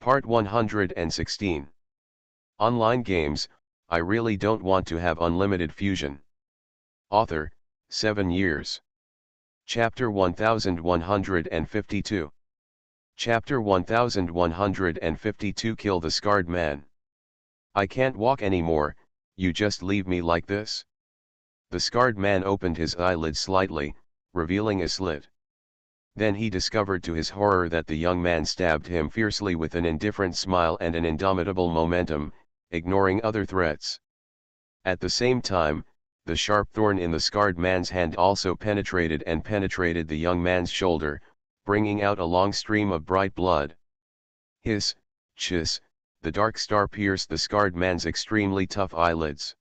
Part 116. Online games, I really don't want to have unlimited fusion. Author, 7 years. Chapter 1152. Chapter 1152 Kill the Scarred Man. I can't walk anymore, you just leave me like this? The scarred man opened his eyelids slightly, revealing a slit. Then he discovered to his horror that the young man stabbed him fiercely with an indifferent smile and an indomitable momentum, ignoring other threats. At the same time, the sharp thorn in the scarred man's hand also penetrated the young man's shoulder, bringing out a long stream of bright blood. Hiss, chiss, the dark star pierced the scarred man's extremely tough eyelids.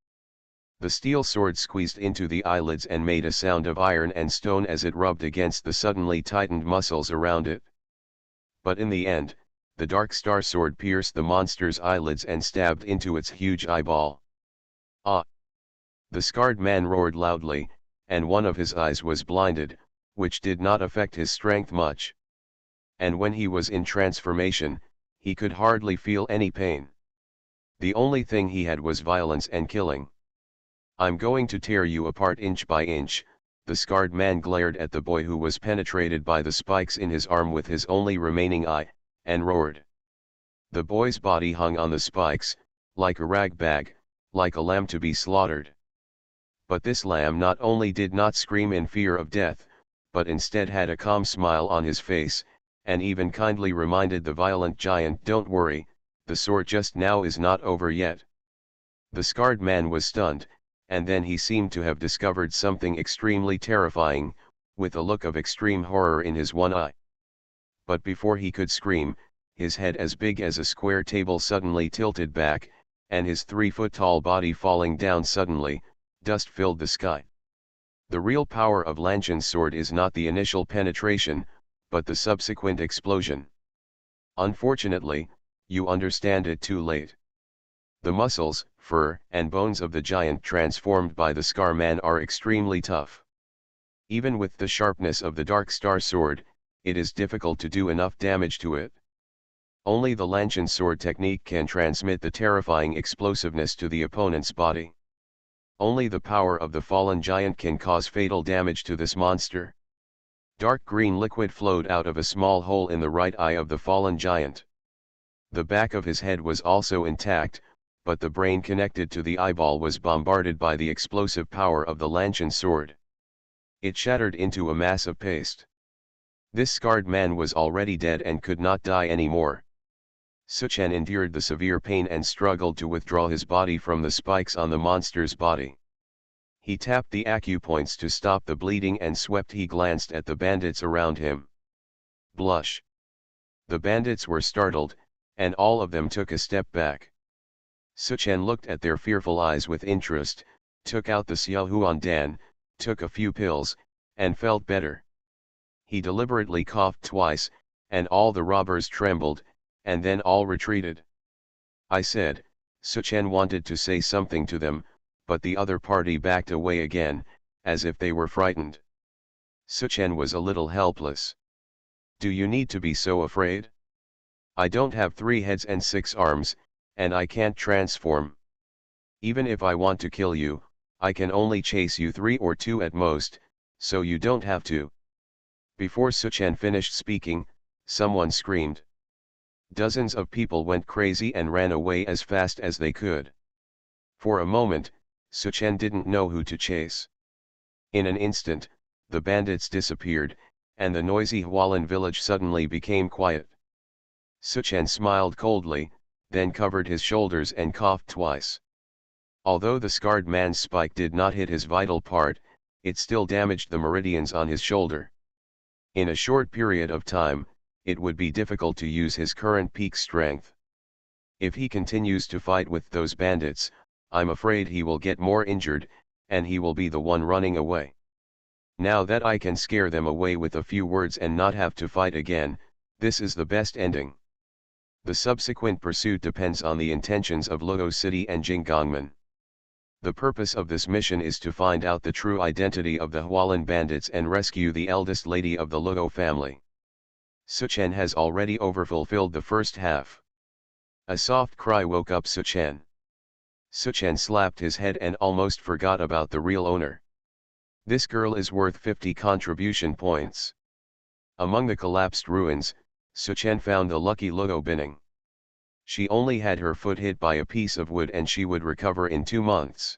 The steel sword squeezed into the eyelids and made a sound of iron and stone as it rubbed against the suddenly tightened muscles around it. But in the end, the dark star sword pierced the monster's eyelids and stabbed into its huge eyeball. Ah! The scarred man roared loudly, and one of his eyes was blinded, which did not affect his strength much. And when he was in transformation, he could hardly feel any pain. The only thing he had was violence and killing. I'm going to tear you apart inch by inch, the scarred man glared at the boy who was penetrated by the spikes in his arm with his only remaining eye, and roared. The boy's body hung on the spikes, like a rag bag, like a lamb to be slaughtered. But this lamb not only did not scream in fear of death, but instead had a calm smile on his face, and even kindly reminded the violent giant, "Don't worry, the sword just now is not over yet." The scarred man was stunned, and then he seemed to have discovered something extremely terrifying, with a look of extreme horror in his one eye. But before he could scream, his head as big as a square table suddenly tilted back, and his 3-foot-tall body falling down suddenly, dust filled the sky. The real power of Lanchan's sword is not the initial penetration, but the subsequent explosion. Unfortunately, you understand it too late. The muscles, fur, and bones of the giant transformed by the scar man are extremely tough. Even with the sharpness of the dark star sword, it is difficult to do enough damage to it. Only the Lanchan sword technique can transmit the terrifying explosiveness to the opponent's body. Only the power of the fallen giant can cause fatal damage to this monster. Dark green liquid flowed out of a small hole in the right eye of the fallen giant. The back of his head was also intact, but the brain connected to the eyeball was bombarded by the explosive power of the Lanchan sword. It shattered into a mass of paste. This scarred man was already dead and could not die anymore. Suchen endured the severe pain and struggled to withdraw his body from the spikes on the monster's body. He tapped the acupoints to stop the bleeding and swept. He glanced at the bandits around him. Blush. The bandits were startled, and all of them took a step back. Suchen looked at their fearful eyes with interest, took out the Xiaohuan Dan, took a few pills, and felt better. He deliberately coughed twice, and all the robbers trembled, and then all retreated. I said, Suchen wanted to say something to them, but the other party backed away again, as if they were frightened. Suchen was a little helpless. Do you need to be so afraid? I don't have 3 heads and 6 arms, and I can't transform. Even if I want to kill you, I can only chase you 3 or 2 at most, so you don't have to. Before Suchen finished speaking, someone screamed. Dozens of people went crazy and ran away as fast as they could. For a moment, Suchen didn't know who to chase. In an instant, the bandits disappeared, and the noisy Hualan village suddenly became quiet. Suchen smiled coldly, then covered his shoulders and coughed twice. Although the scarred man's spike did not hit his vital part, it still damaged the meridians on his shoulder. In a short period of time, it would be difficult to use his current peak strength. If he continues to fight with those bandits, I'm afraid he will get more injured, and he will be the one running away. Now that I can scare them away with a few words and not have to fight again, this is the best ending. The subsequent pursuit depends on the intentions of Luo City and Jinggongmen. The purpose of this mission is to find out the true identity of the Hualan bandits and rescue the eldest lady of the Luo family. Suchen has already overfulfilled the first half. A soft cry woke up Suchen. Suchen slapped his head and almost forgot about the real owner. This girl is worth 50 contribution points. Among the collapsed ruins, Suchen found the lucky Ludo Binning. She only had her foot hit by a piece of wood and she would recover in 2 months.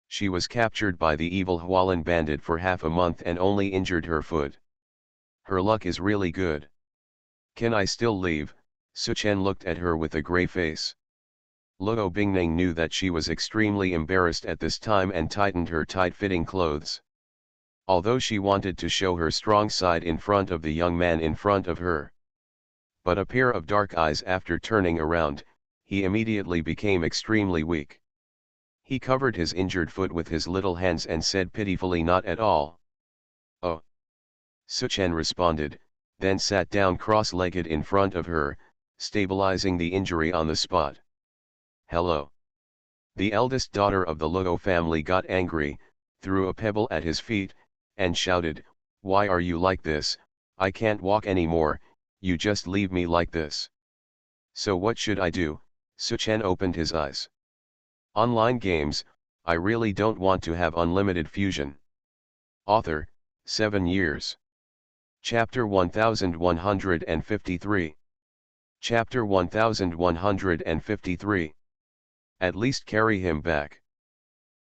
She was captured by the evil Hualan bandit for half a month and only injured her foot. Her luck is really good. Can I still leave? Suchen looked at her with a grey face. Ludo Bingning knew that she was extremely embarrassed at this time and tightened her tight-fitting clothes. Although she wanted to show her strong side in front of the young man in front of her. But a pair of dark eyes after turning around, he immediately became extremely weak. He covered his injured foot with his little hands and said pitifully, "Not at all." "Oh." Suchen responded, then sat down cross-legged in front of her, stabilizing the injury on the spot. "Hello." The eldest daughter of the Ludo family got angry, threw a pebble at his feet, and shouted, "Why are you like this? I can't walk anymore, you just leave me like this." "So what should I do?" Suchen opened his eyes. "Online games, I really don't want to have unlimited fusion." Author, 7 years. Chapter 1153. Chapter 1153. At least carry him back.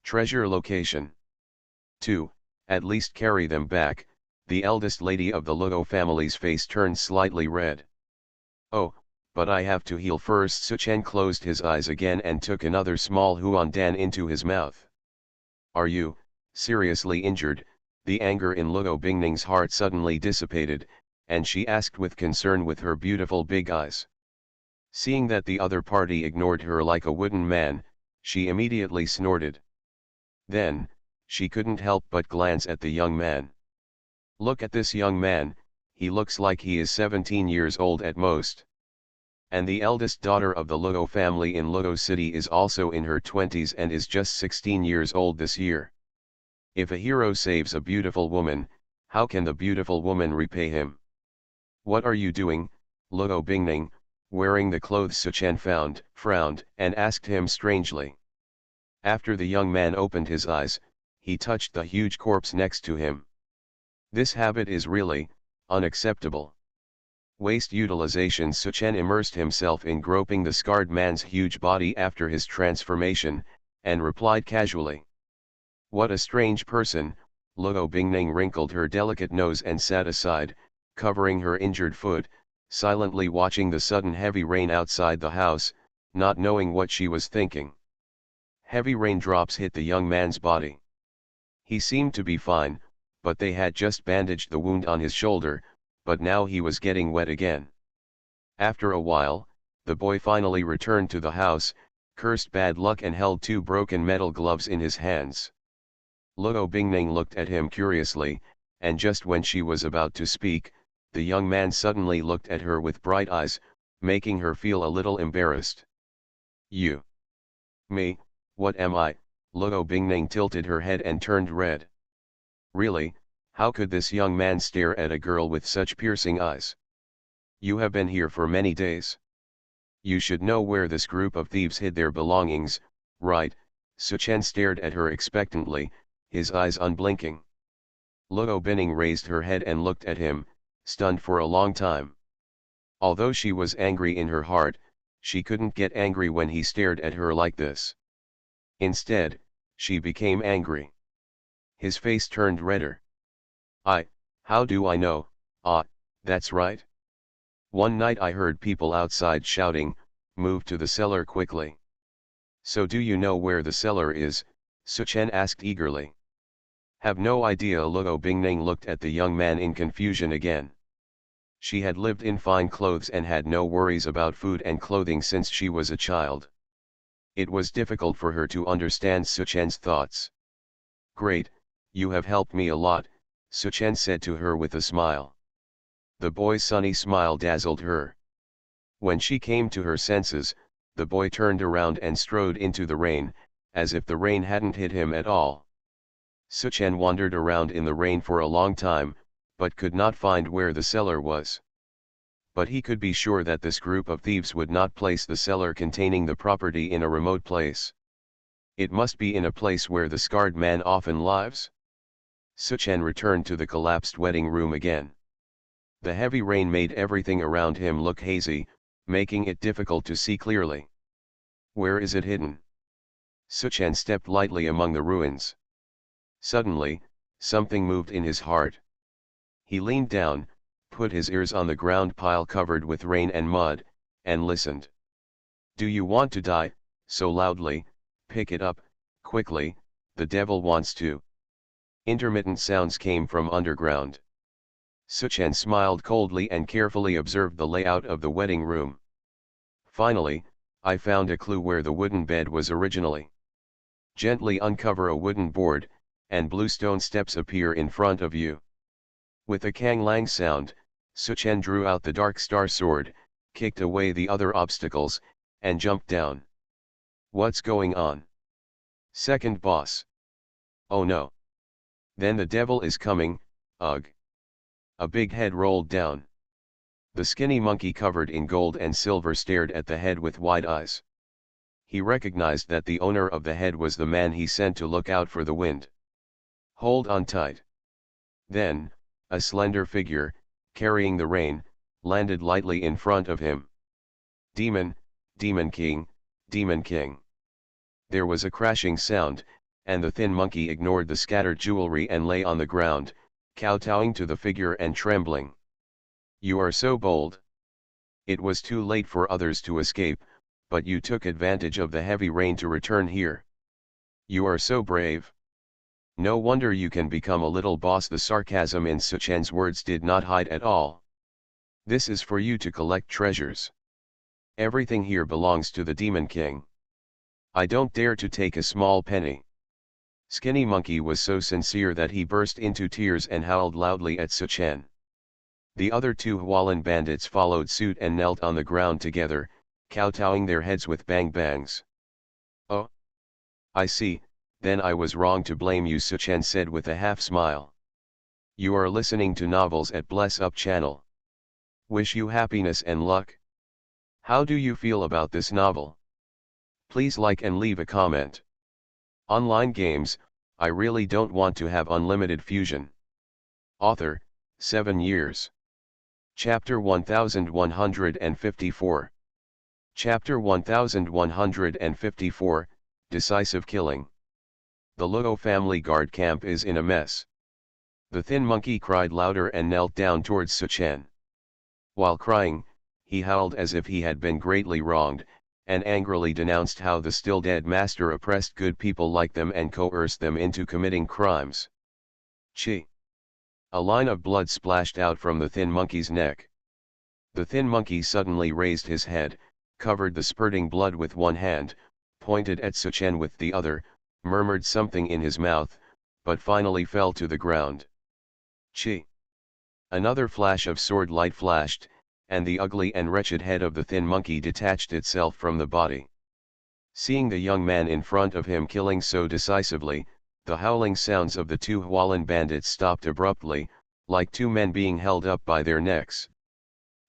Treasure location. 2. At least carry them back. The eldest lady of the Ludo family's face turned slightly red. "Oh, but I have to heal first." Suchen closed his eyes again and took another small huandan into his mouth. "Are you seriously injured?" The anger in Ludo Bingning's heart suddenly dissipated, and she asked with concern with her beautiful big eyes. Seeing that the other party ignored her like a wooden man, she immediately snorted. Then, she couldn't help but glance at the young man. "Look at this young man, he looks like he is 17 years old at most. And the eldest daughter of the Ludo family in Ludo City is also in her 20s and is just 16 years old this year. If a hero saves a beautiful woman, how can the beautiful woman repay him?" "What are you doing, Ludo Bingning?" Wearing the clothes Suchen found, frowned, and asked him strangely. After the young man opened his eyes, he touched the huge corpse next to him. "This habit is really unacceptable." Waste utilization. Suchen immersed himself in groping the scarred man's huge body after his transformation, and replied casually. "What a strange person." Ludo Bingning wrinkled her delicate nose and sat aside, covering her injured foot, silently watching the sudden heavy rain outside the house, not knowing what she was thinking. Heavy raindrops hit the young man's body. He seemed to be fine, but they had just bandaged the wound on his shoulder, but now he was getting wet again. After a while, the boy finally returned to the house, cursed bad luck and held 2 broken metal gloves in his hands. Ludo Bingning looked at him curiously, and just when she was about to speak, the young man suddenly looked at her with bright eyes, making her feel a little embarrassed. "You? Me, what am I?" Ludo Bingning tilted her head and turned red. Really, how could this young man stare at a girl with such piercing eyes? "You have been here for many days. You should know where this group of thieves hid their belongings, right?" Suchen stared at her expectantly, his eyes unblinking. Ludo Binning raised her head and looked at him, stunned for a long time. Although she was angry in her heart, she couldn't get angry when he stared at her like this. Instead, she became angry. His face turned redder. How do I know?" "Ah, that's right. One night I heard people outside shouting, 'Move to the cellar quickly.'" "So do you know where the cellar is?" Suchen asked eagerly. "Have no idea." Ludo Bingning looked at the young man in confusion again. She had lived in fine clothes and had no worries about food and clothing since she was a child. It was difficult for her to understand Suchen's thoughts. "Great, you have helped me a lot," Suchen said to her with a smile. The boy's sunny smile dazzled her. When she came to her senses, the boy turned around and strode into the rain, as if the rain hadn't hit him at all. Suchen wandered around in the rain for a long time, but could not find where the cellar was. But he could be sure that this group of thieves would not place the cellar containing the property in a remote place. It must be in a place where the scarred man often lives. Suchen returned to the collapsed wedding room again. The heavy rain made everything around him look hazy, making it difficult to see clearly. Where is it hidden? Suchen stepped lightly among the ruins. Suddenly, something moved in his heart. He leaned down, put his ears on the ground pile covered with rain and mud, and listened. Do you want to die? So loudly, pick it up, quickly, the devil wants to. Intermittent sounds came from underground. Suchen smiled coldly and carefully observed the layout of the wedding room. Finally, I found a clue where the wooden bed was originally. Gently uncover a wooden board, and blue stone steps appear in front of you. With a kang-lang sound, Suchen drew out the dark star sword, kicked away the other obstacles, and jumped down. What's going on? Second boss. Oh no. Then the devil is coming, ugh. A big head rolled down. The skinny monkey covered in gold and silver stared at the head with wide eyes. He recognized that the owner of the head was the man he sent to look out for the wind. Hold on tight. Then, a slender figure, carrying the rain, landed lightly in front of him. Demon, Demon King, Demon King. There was a crashing sound, and the thin monkey ignored the scattered jewelry and lay on the ground, kowtowing to the figure and trembling. You are so bold. It was too late for others to escape, but you took advantage of the heavy rain to return here. You are so brave. No wonder you can become a little boss. The sarcasm in Suchen's words did not hide at all. This is for you to collect treasures. Everything here belongs to the Demon King. I don't dare to take a small penny. Skinny Monkey was so sincere that he burst into tears and howled loudly at Suchen. The other two Hualan bandits followed suit and knelt on the ground together, kowtowing their heads with bang bangs. Oh! I see, then I was wrong to blame you, Suchen said with a half smile. You are listening to novels at Bless Up channel. Wish you happiness and luck. How do you feel about this novel? Please like and leave a comment. Online games, I really don't want to have unlimited fusion. Author, 7 years. Chapter 1154. Chapter 1154, Decisive Killing. The Luo family guard camp is in a mess. The thin monkey cried louder and knelt down towards Suchen. While crying, he howled as if he had been greatly wronged, and angrily denounced how the still dead master oppressed good people like them and coerced them into committing crimes. Chi! A line of blood splashed out from the thin monkey's neck. The thin monkey suddenly raised his head, covered the spurting blood with one hand, pointed at Suchen with the other, murmured something in his mouth, but finally fell to the ground. Chi! Another flash of sword light flashed, and the ugly and wretched head of the thin monkey detached itself from the body. Seeing the young man in front of him killing so decisively, the howling sounds of the two Hualan bandits stopped abruptly, like two men being held up by their necks.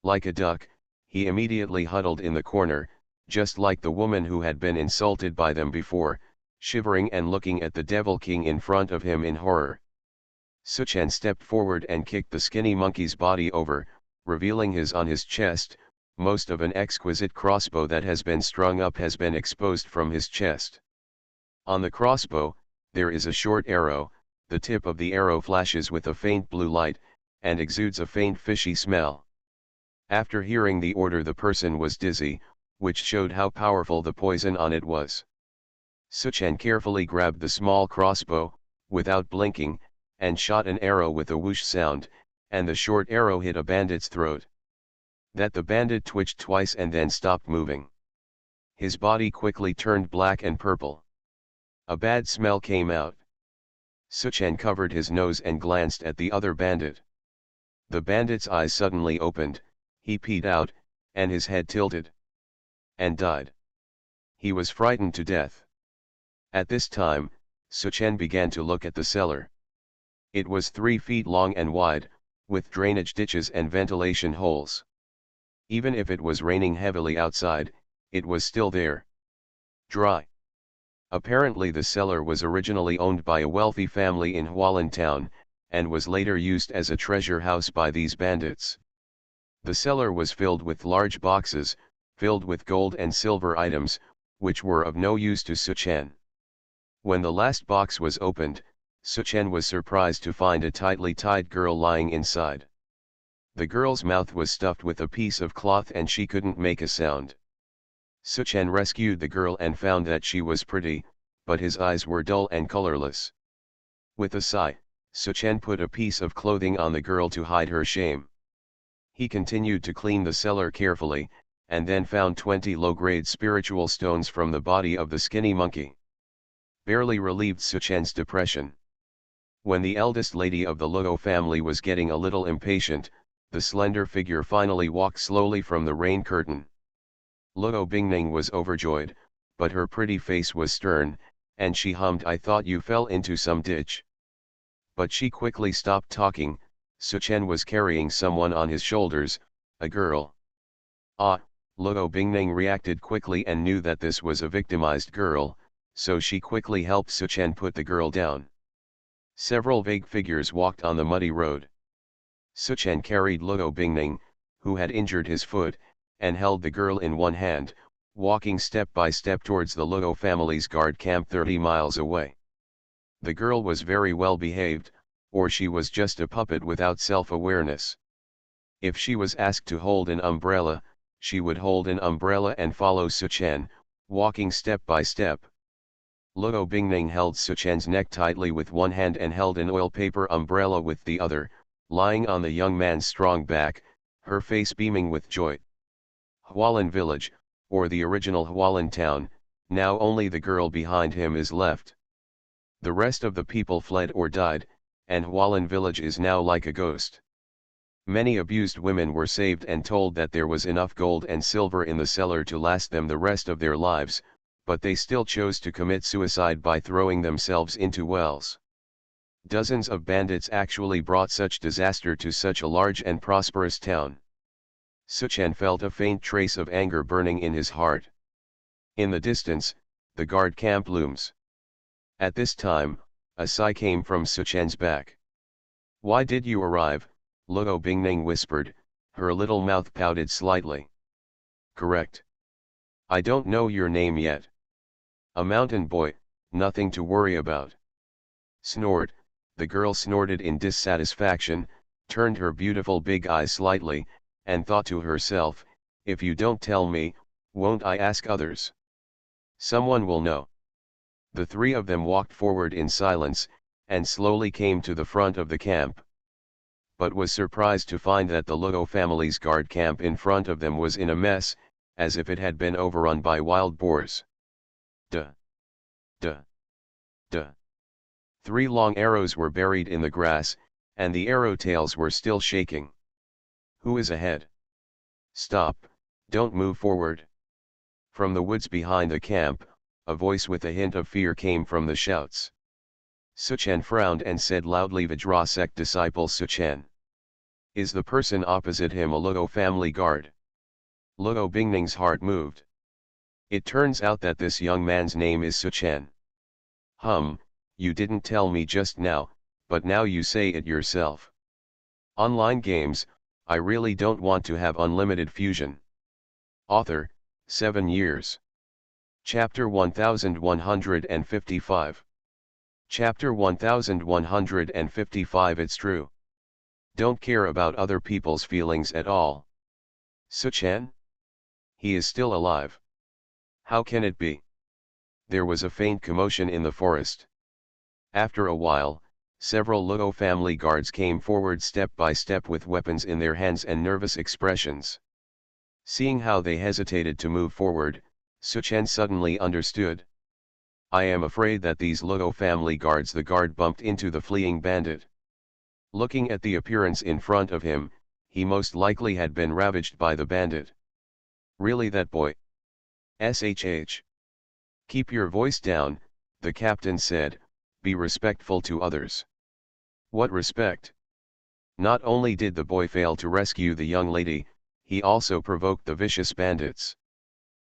Like a duck, he immediately huddled in the corner, just like the woman who had been insulted by them before, shivering and looking at the Devil King in front of him in horror. Suchen stepped forward and kicked the skinny monkey's body over, revealing on his chest, most of an exquisite crossbow that has been strung up has been exposed from his chest. On the crossbow, there is a short arrow, the tip of the arrow flashes with a faint blue light, and exudes a faint fishy smell. After hearing the order the person was dizzy, which showed how powerful the poison on it was. Suchen carefully grabbed the small crossbow, without blinking, and shot an arrow with a whoosh sound, and the short arrow hit a bandit's throat. That the bandit twitched twice and then stopped moving. His body quickly turned black and purple. A bad smell came out. Suchen covered his nose and glanced at the other bandit. The bandit's eyes suddenly opened, he peed out, and his head tilted. And died. He was frightened to death. At this time, Suchen began to look at the cellar. It was 3 feet long and wide, with drainage ditches and ventilation holes. Even if it was raining heavily outside, it was still there. Dry. Apparently the cellar was originally owned by a wealthy family in Hualantown, and was later used as a treasure house by these bandits. The cellar was filled with large boxes, filled with gold and silver items, which were of no use to Suchen. When the last box was opened, Suchen was surprised to find a tightly tied girl lying inside. The girl's mouth was stuffed with a piece of cloth and she couldn't make a sound. Suchen rescued the girl and found that she was pretty, but his eyes were dull and colorless. With a sigh, Suchen put a piece of clothing on the girl to hide her shame. He continued to clean the cellar carefully, and then found 20 low-grade spiritual stones from the body of the skinny monkey. Barely relieved Suchen's depression. When the eldest lady of the Luo family was getting a little impatient, the slender figure finally walked slowly from the rain curtain. Luo Bingning was overjoyed, but her pretty face was stern, and she hummed, "I thought you fell into some ditch." But she quickly stopped talking. Suchen was carrying someone on his shoulders, a girl. Ah, Luo Bingning reacted quickly and knew that this was a victimized girl, so she quickly helped Suchen put the girl down. Several vague figures walked on the muddy road. Suchen carried Luo Bingning, who had injured his foot, and held the girl in one hand, walking step by step towards the Luo family's guard camp 30 miles away. The girl was very well behaved, or she was just a puppet without self-awareness. If she was asked to hold an umbrella, she would hold an umbrella and follow Suchen, walking step by step. Luo Bingning held Suchen's neck tightly with one hand and held an oil paper umbrella with the other, lying on the young man's strong back, her face beaming with joy. Hualan village, or the original Hualan town, now only the girl behind him is left. The rest of the people fled or died, and Hualan village is now like a ghost. Many abused women were saved and told that there was enough gold and silver in the cellar to last them the rest of their lives, but they still chose to commit suicide by throwing themselves into wells. Dozens of bandits actually brought such disaster to such a large and prosperous town. Suchen felt a faint trace of anger burning in his heart. In the distance, the guard camp looms. At this time, a sigh came from Suchen's back. "Why did you arrive?" Luo Bingning whispered, her little mouth pouted slightly. "Correct. I don't know your name yet." "A mountain boy, nothing to worry about." Snort, the girl snorted in dissatisfaction, turned her beautiful big eyes slightly, and thought to herself, "If you don't tell me, won't I ask others? Someone will know." The three of them walked forward in silence, and slowly came to the front of the camp. But was surprised to find that the Luo family's guard camp in front of them was in a mess, as if it had been overrun by wild boars. Duh! Duh! Duh! 3 long arrows were buried in the grass, and the arrow tails were still shaking. "Who is ahead? Stop, don't move forward." From the woods behind the camp, a voice with a hint of fear came from the shouts. Suchen frowned and said loudly, "Vajra sect disciple Suchen. Is the person opposite him a Luo family guard?" Luo Bingning's heart moved. It turns out that this young man's name is Suchen. You didn't tell me just now, but now you say it yourself. Online games, I really don't want to have unlimited fusion. Author, 7 years. Chapter 1155. Chapter 1155. It's true. Don't care about other people's feelings at all. Suchen? He is still alive. How can it be? There was a faint commotion in the forest. After a while, several Luo family guards came forward step by step with weapons in their hands and nervous expressions. Seeing how they hesitated to move forward, Suchen suddenly understood. "I am afraid that these Luo family guards." The guard bumped into the fleeing bandit. Looking at the appearance in front of him, he most likely had been ravaged by the bandit. "Really, that boy? Shh. Keep your voice down," the captain said. "Be respectful to others." "What respect?" Not only did the boy fail to rescue the young lady, he also provoked the vicious bandits.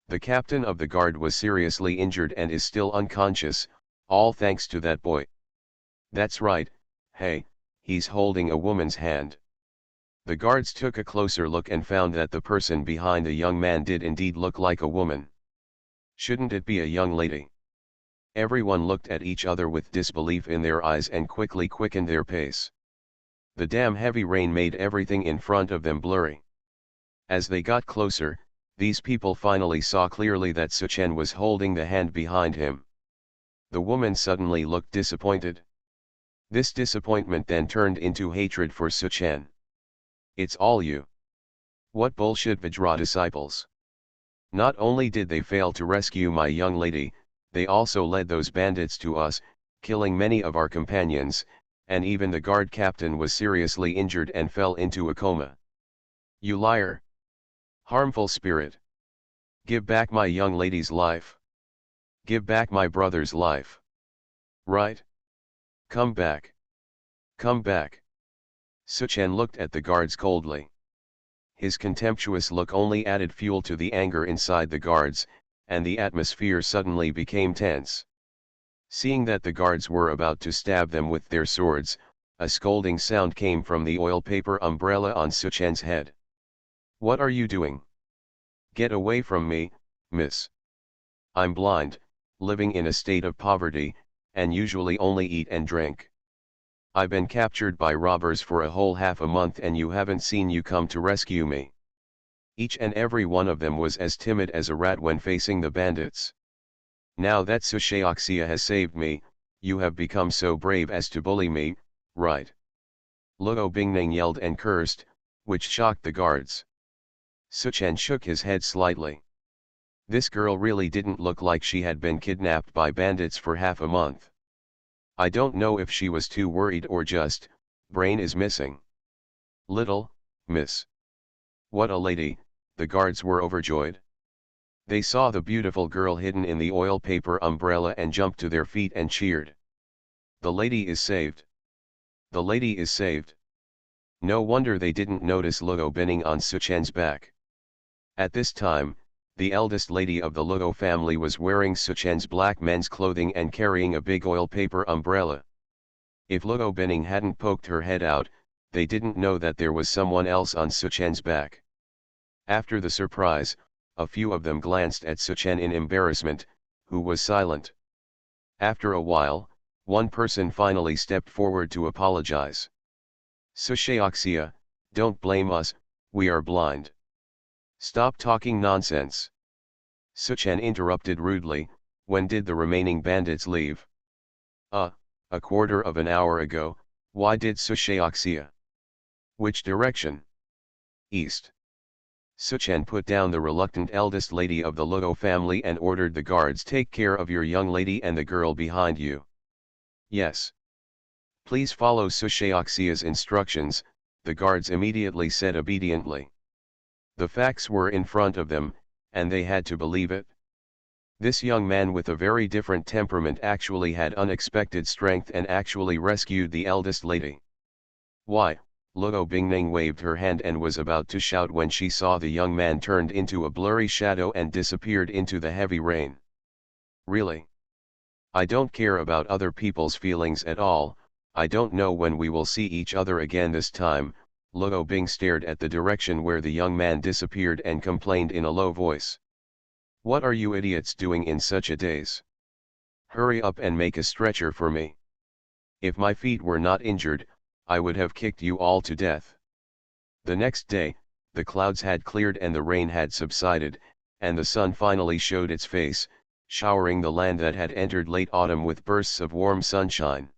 The captain of the guard was seriously injured and is still unconscious, all thanks to that boy. That's right, hey, he's holding a woman's hand. The guards took a closer look and found that the person behind the young man did indeed look like a woman. Shouldn't it be a young lady? Everyone looked at each other with disbelief in their eyes and quickly quickened their pace. The damn heavy rain made everything in front of them blurry. As they got closer, these people finally saw clearly that Suchen was holding the hand behind him. The woman suddenly looked disappointed. This disappointment then turned into hatred for Suchen. It's all you. What bullshit, Vajra disciples. Not only did they fail to rescue my young lady, they also led those bandits to us, killing many of our companions, and even the guard captain was seriously injured and fell into a coma. You liar! Harmful spirit! Give back my young lady's life! Give back my brother's life! Right? Come back! Come back! Suchen looked at the guards coldly. His contemptuous look only added fuel to the anger inside the guards, and the atmosphere suddenly became tense. Seeing that the guards were about to stab them with their swords, a scolding sound came from the oil paper umbrella on Suchen's head. What are you doing? Get away from me, miss. I'm blind, living in a state of poverty, and usually only eat and drink. I've been captured by robbers for a whole half a month and you haven't seen you come to rescue me. Each and every one of them was as timid as a rat when facing the bandits. Now that Susheoxia has saved me, you have become so brave as to bully me, right? Luo Bingning yelled and cursed, which shocked the guards. Suchen shook his head slightly. This girl really didn't look like she had been kidnapped by bandits for half a month. I don't know if she was too worried or just, brain is missing. Little, miss. What a lady, the guards were overjoyed. They saw the beautiful girl hidden in the oil paper umbrella and jumped to their feet and cheered. The lady is saved. The lady is saved. No wonder they didn't notice Luo Binning on Suchen's back. At this time, the eldest lady of the Luo family was wearing Suchen's black men's clothing and carrying a big oil paper umbrella. If Luo Binning hadn't poked her head out, they didn't know that there was someone else on Suchen's back. After the surprise, a few of them glanced at Suchen in embarrassment, who was silent. After a while, one person finally stepped forward to apologize. Susheoxia, don't blame us, we are blind. Stop talking nonsense. Suchen interrupted rudely, when did the remaining bandits leave? A quarter of an hour ago. Why did Susheoxia? Which direction? East. Suchen put down the reluctant eldest lady of the Luo family and ordered the guards take care of your young lady and the girl behind you. Yes. Please follow Susheoxia's instructions, the guards immediately said obediently. The facts were in front of them, and they had to believe it. This young man with a very different temperament actually had unexpected strength and actually rescued the eldest lady. Why? Luo Bingning waved her hand and was about to shout when she saw the young man turned into a blurry shadow and disappeared into the heavy rain. Really? I don't care about other people's feelings at all. I don't know when we will see each other again this time. Luo Bing stared at the direction where the young man disappeared and complained in a low voice. What are you idiots doing in such a daze? Hurry up and make a stretcher for me. If my feet were not injured, I would have kicked you all to death. The next day, the clouds had cleared and the rain had subsided, and the sun finally showed its face, showering the land that had entered late autumn with bursts of warm sunshine.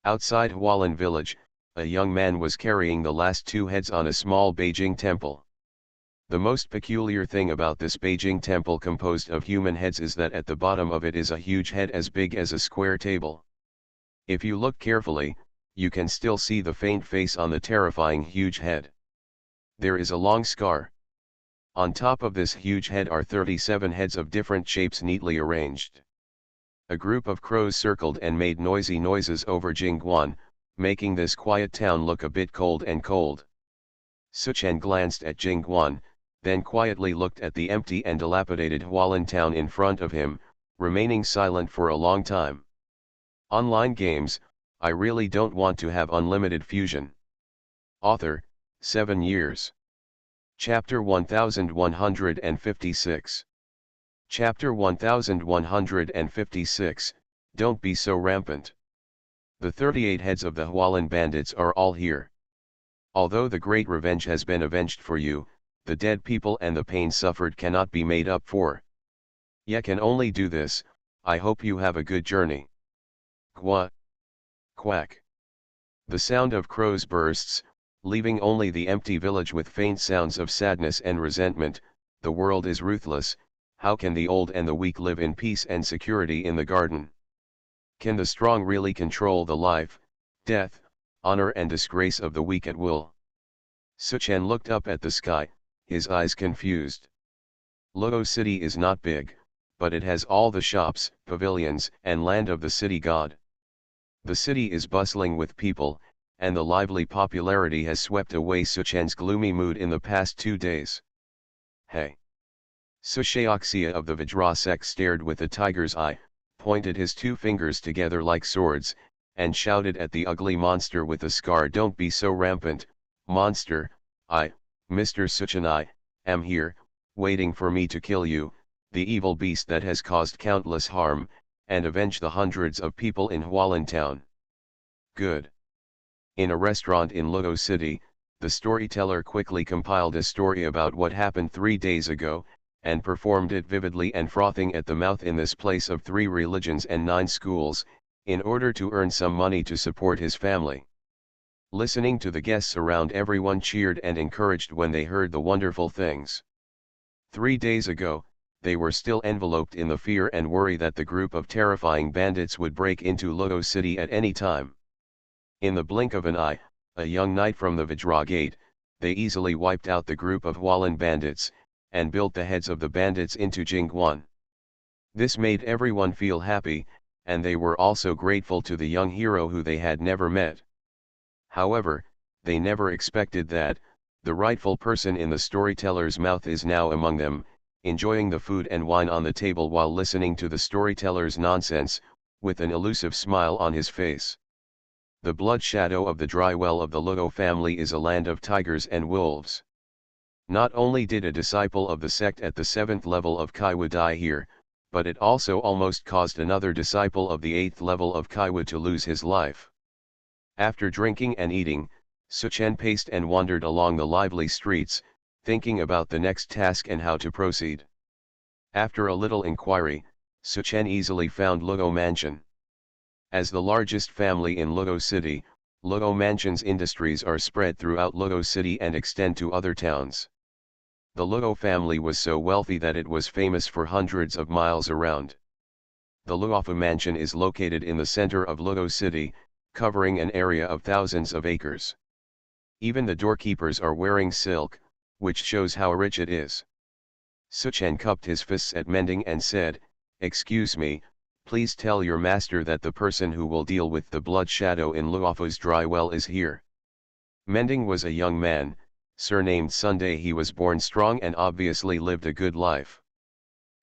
Outside Hualien village, a young man was carrying the last two heads on a small Beijing temple. The most peculiar thing about this Beijing temple composed of human heads is that at the bottom of it is a huge head as big as a square table. If you look carefully, you can still see the faint face on the terrifying huge head. There is a long scar. On top of this huge head are 37 heads of different shapes neatly arranged. A group of crows circled and made noisy noises over Jingguan, making this quiet town look a bit cold and cold. Suchen glanced at Jingguan, then quietly looked at the empty and dilapidated Hualin town in front of him, remaining silent for a long time. Online games, I really don't want to have unlimited fusion. Author, 7 years. Chapter 1156. Chapter 1156, Don't be so rampant. The 38 heads of the Hualin bandits are all here. Although the great revenge has been avenged for you, the dead people and the pain suffered cannot be made up for. Ye can only do this. I hope you have a good journey. Quack. Quack. The sound of crows bursts, leaving only the empty village with faint sounds of sadness and resentment. The world is ruthless. How can the old and the weak live in peace and security in the garden? Can the strong really control the life, death, honor and disgrace of the weak at will? Suchen looked up at the sky, his eyes confused. Luo City is not big, but it has all the shops, pavilions, and land of the city god. The city is bustling with people, and the lively popularity has swept away Suchen's gloomy mood in the past 2 days. Hey! Sushaoxia of the Vajra sect stared with a tiger's eye, pointed his 2 fingers together like swords, and shouted at the ugly monster with a scar, "Don't be so rampant, monster. Mr. Suchen, I am here, waiting for me to kill you, the evil beast that has caused countless harm, and avenge the hundreds of people in Hualin town." Good. In a restaurant in Luo City, the storyteller quickly compiled a story about what happened 3 days ago, and performed it vividly and frothing at the mouth in this place of 3 religions and 9 schools, in order to earn some money to support his family. Listening to the guests around, everyone cheered and encouraged when they heard the wonderful things. 3 days ago, they were still enveloped in the fear and worry that the group of terrifying bandits would break into Luo City at any time. In the blink of an eye, a young knight from the Vajra Gate, they easily wiped out the group of Hualin bandits, and built the heads of the bandits into Jingguan. This made everyone feel happy, and they were also grateful to the young hero who they had never met. However, they never expected that, the rightful person in the storyteller's mouth is now among them, enjoying the food and wine on the table while listening to the storyteller's nonsense, with an elusive smile on his face. The blood shadow of the dry well of the Luo family is a land of tigers and wolves. Not only did a disciple of the sect at the 7th level of Kaiwa die here, but it also almost caused another disciple of the 8th level of Kaiwa to lose his life. After drinking and eating, Suchen paced and wandered along the lively streets, thinking about the next task and how to proceed. After a little inquiry, Suchen easily found Luo Mansion. As the largest family in Luo City, Luo Mansion's industries are spread throughout Luo City and extend to other towns. The Luo family was so wealthy that it was famous for hundreds of miles around. The Luofu Mansion is located in the center of Luo City, covering an area of thousands of acres. Even the doorkeepers are wearing silk, which shows how rich it is. Suchen cupped his fists at Mending and said, "Excuse me, please tell your master that the person who will deal with the blood shadow in Luofu's dry well is here." Mending was a young man, surnamed Sunday. He was born strong and obviously lived a good life.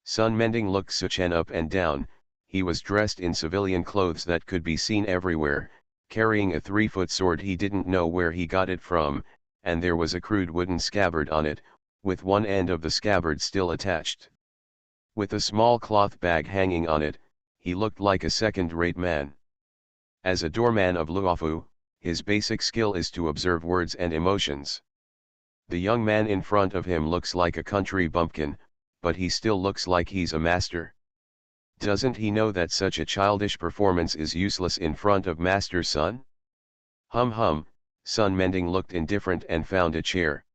Sun Mending looked Suchen up and down. He was dressed in civilian clothes that could be seen everywhere, carrying a 3-foot sword. He didn't know where he got it from, and there was a crude wooden scabbard on it, with one end of the scabbard still attached. With a small cloth bag hanging on it, he looked like a second-rate man. As a doorman of Luofu, his basic skill is to observe words and emotions. The young man in front of him looks like a country bumpkin, but he still looks like he's a master. Doesn't he know that such a childish performance is useless in front of Master Sun? Hum. Sun Mending looked indifferent and found a chair.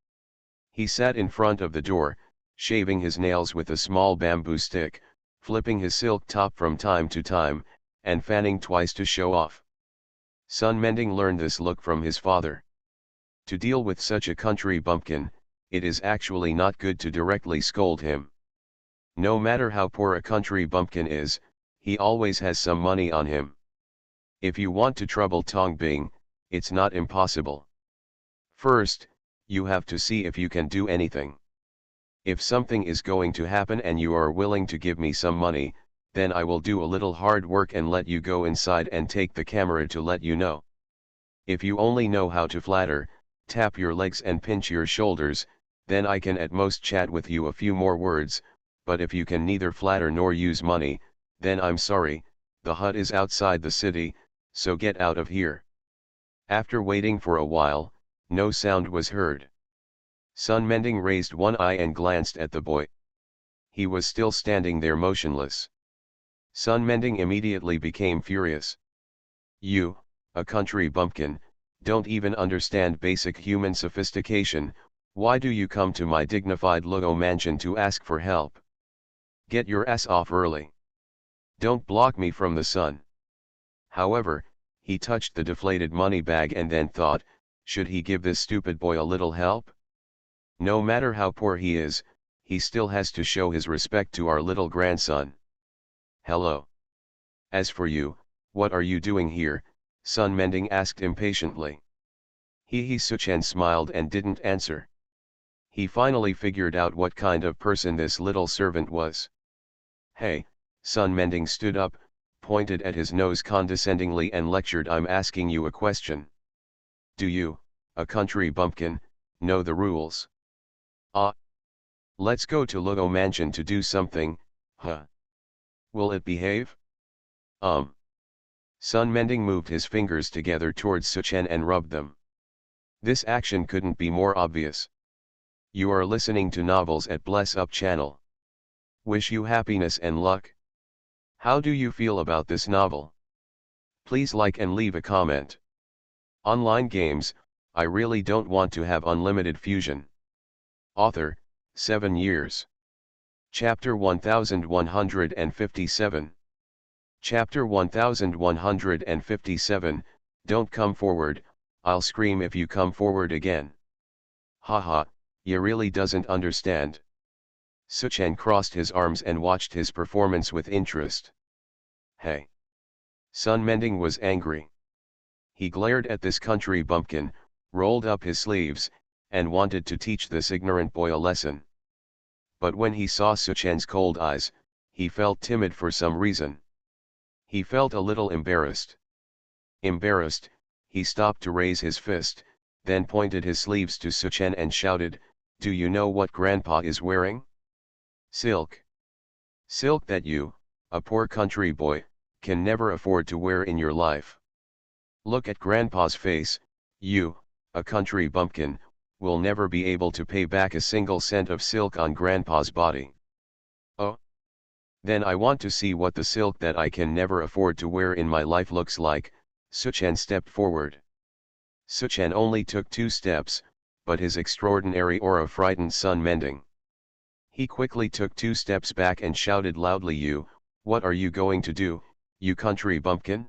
He sat in front of the door, shaving his nails with a small bamboo stick, flipping his silk top from time to time, and fanning twice to show off. Sun Mending learned this look from his father. To deal with such a country bumpkin, it is actually not good to directly scold him. No matter how poor a country bumpkin is, he always has some money on him. If you want to trouble Tongbing, it's not impossible. First, you have to see if you can do anything. If something is going to happen and you are willing to give me some money, then I will do a little hard work and let you go inside and take the camera to let you know. If you only know how to flatter, tap your legs and pinch your shoulders, then I can at most chat with you a few more words, but if you can neither flatter nor use money, then I'm sorry, the hut is outside the city, so get out of here. After waiting for a while, no sound was heard. Sun Mending raised one eye and glanced at the boy. He was still standing there motionless. Sun Mending immediately became furious. You, a country bumpkin, don't even understand basic human sophistication. Why do you come to my dignified Lugo mansion to ask for help? Get your ass off early. Don't block me from the sun. However, he touched the deflated money bag and then thought, should he give this stupid boy a little help? No matter how poor he is, he still has to show his respect to our little grandson. Hello. As for you, what are you doing here? Sun Mending asked impatiently. Suchen smiled and didn't answer. He finally figured out what kind of person this little servant was. Hey, Sun Mending stood up, pointed at his nose condescendingly and lectured, I'm asking you a question. Do you, a country bumpkin, know the rules? Let's go to Lugo Mansion to do something, huh? Will it behave? Sun Mending moved his fingers together towards Suchen and rubbed them. This action couldn't be more obvious. You are listening to novels at Bless Up channel. Wish you happiness and luck. How do you feel about this novel? Please like and leave a comment. Online games, I really don't want to have unlimited fusion. Author, 7 years. Chapter 1157. Chapter 1157, Don't come forward, I'll scream if you come forward again. Haha, you really doesn't understand. Suchen crossed his arms and watched his performance with interest. Hey. Sun Mending was angry. He glared at this country bumpkin, rolled up his sleeves, and wanted to teach this ignorant boy a lesson. But when he saw Suchen's cold eyes, he felt timid for some reason. He felt a little embarrassed. Embarrassed, he stopped to raise his fist, then pointed his sleeves to Suchen and shouted, Do you know what Grandpa is wearing? Silk. Silk that you, a poor country boy, can never afford to wear in your life. Look at Grandpa's face, you, a country bumpkin, will never be able to pay back a single cent of silk on Grandpa's body. Oh? Then I want to see what the silk that I can never afford to wear in my life looks like. Suchen stepped forward. Suchen only took 2 steps, but his extraordinary aura frightened Sun Mending. He quickly took 2 steps back and shouted loudly, what are you going to do, you country bumpkin?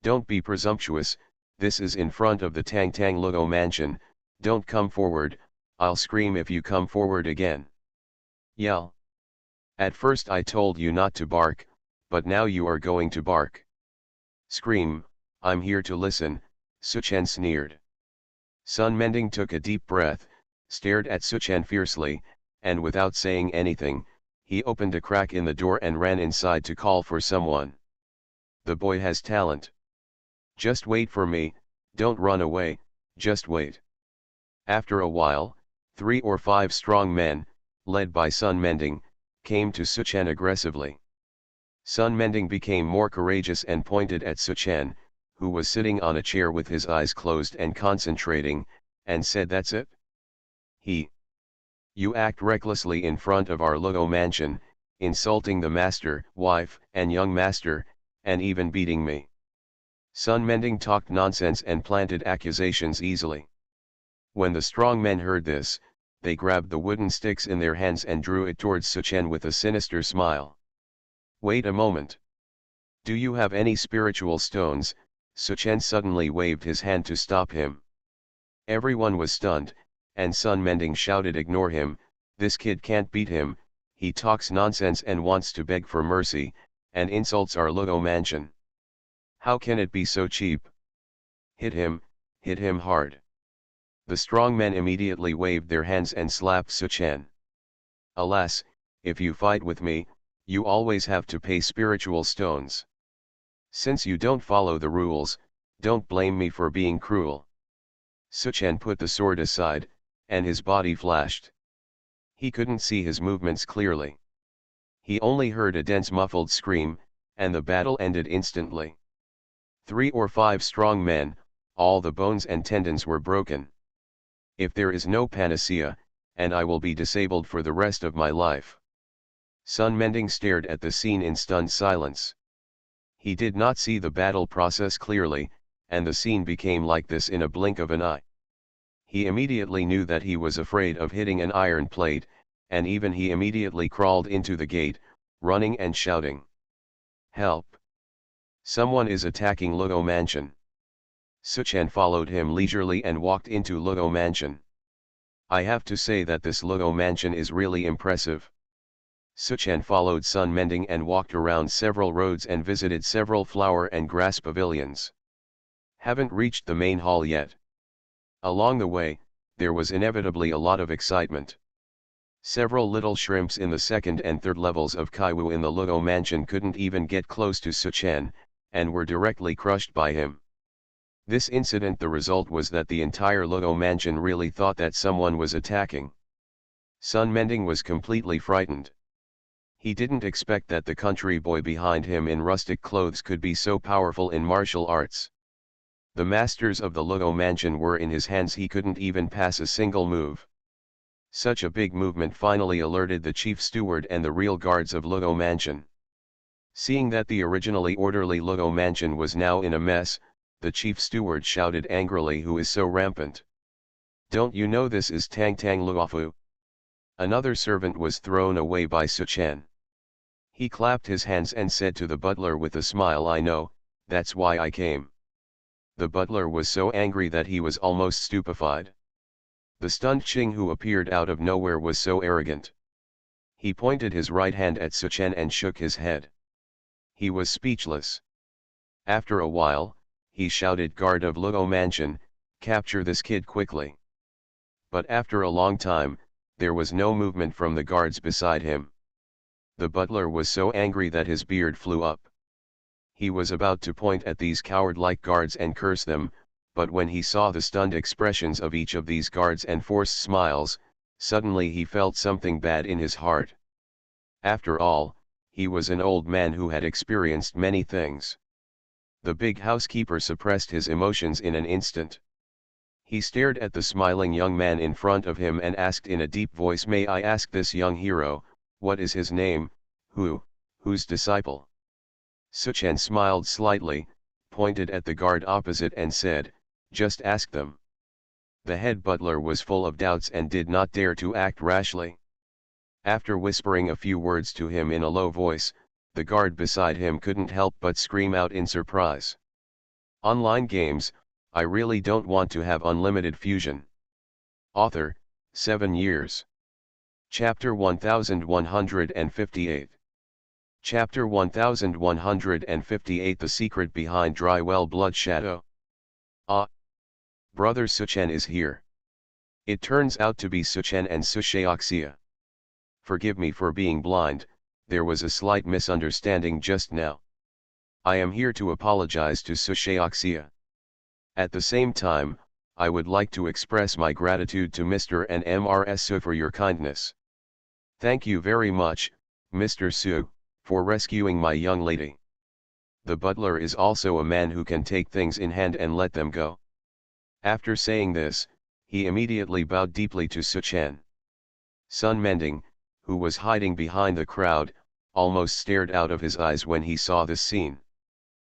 Don't be presumptuous, this is in front of the Tang Tang Lugo mansion, don't come forward, I'll scream if you come forward again. Yell. At first I told you not to bark, but now you are going to bark. Scream, I'm here to listen, Suchen sneered. Sun Mending took a deep breath, stared at Suchen fiercely, and without saying anything, he opened a crack in the door and ran inside to call for someone. The boy has talent. Just wait for me, don't run away, just wait. After a while, 3 or 5 strong men, led by Sun Mending, came to Suchen aggressively. Sun Mending became more courageous and pointed at Suchen, who was sitting on a chair with his eyes closed and concentrating, and said, That's it? You act recklessly in front of our Lugo mansion, insulting the master, wife, and young master, and even beating me. Sun Mending talked nonsense and planted accusations easily. When the strong men heard this, they grabbed the wooden sticks in their hands and drew it towards Suchen with a sinister smile. Wait a moment. Do you have any spiritual stones? Suchen suddenly waved his hand to stop him. Everyone was stunned, and Sun Mending shouted, Ignore him, this kid can't beat him, he talks nonsense and wants to beg for mercy, and insults our Lugo mansion. How can it be so cheap? Hit him hard. The strong men immediately waved their hands and slapped Suchen. Alas, if you fight with me, you always have to pay spiritual stones. Since you don't follow the rules, don't blame me for being cruel. Suchen put the sword aside, and his body flashed. He couldn't see his movements clearly. He only heard a dense muffled scream, and the battle ended instantly. 3 or 5 strong men, all the bones and tendons were broken. If there is no panacea, and I will be disabled for the rest of my life. Sun Mending stared at the scene in stunned silence. He did not see the battle process clearly, and the scene became like this in a blink of an eye. He immediately knew that he was afraid of hitting an iron plate, and even he immediately crawled into the gate, running and shouting. Help! Someone is attacking Luo Mansion. Suchen followed him leisurely and walked into Luo Mansion. I have to say that this Luo Mansion is really impressive. Suchen followed Sun Mending and walked around several roads and visited several flower and grass pavilions. Haven't reached the main hall yet. Along the way, there was inevitably a lot of excitement. Several little shrimps in the second and third levels of Kaiwu in the Luo Mansion couldn't even get close to Suchen, and were directly crushed by him. This incident, the result was that the entire Luo Mansion really thought that someone was attacking. Sun Mending was completely frightened. He didn't expect that the country boy behind him in rustic clothes could be so powerful in martial arts. The masters of the Luo Mansion were in his hands, he couldn't even pass a single move. Such a big movement finally alerted the chief steward and the real guards of Luo Mansion. Seeing that the originally orderly Luo Mansion was now in a mess, the chief steward shouted angrily, "Who is so rampant? Don't you know this is Tang Tang Luofu?" Another servant was thrown away by Suchen. He clapped his hands and said to the butler with a smile, "I know, that's why I came." The butler was so angry that he was almost stupefied. The stunned Qing who appeared out of nowhere was so arrogant. He pointed his right hand at Suchen and shook his head. He was speechless. After a while, he shouted, "Guard of Luo Mansion, capture this kid quickly." But after a long time, there was no movement from the guards beside him. The butler was so angry that his beard flew up. He was about to point at these coward-like guards and curse them, but when he saw the stunned expressions of each of these guards and forced smiles, suddenly he felt something bad in his heart. After all, he was an old man who had experienced many things. The big housekeeper suppressed his emotions in an instant. He stared at the smiling young man in front of him and asked in a deep voice, "May I ask this young hero, what is his name, whose disciple?" Suchen smiled slightly, pointed at the guard opposite and said, "Just ask them." The head butler was full of doubts and did not dare to act rashly. After whispering a few words to him in a low voice, the guard beside him couldn't help but scream out in surprise. Online games, I really don't want to have unlimited fusion. Author, 7 years. Chapter 1158. Chapter 1158, The Secret Behind Dry Well Blood Shadow. Ah! Brother Suchen is here. It turns out to be Suchen and Susheoxia. Forgive me for being blind, there was a slight misunderstanding just now. I am here to apologize to Susheoxia. At the same time, I would like to express my gratitude to Mr. and Mrs. Su for your kindness. Thank you very much, Mr. Su, for rescuing my young lady. The butler is also a man who can take things in hand and let them go. After saying this, he immediately bowed deeply to Suchen. Sun Mending, who was hiding behind the crowd, almost stared out of his eyes when he saw this scene.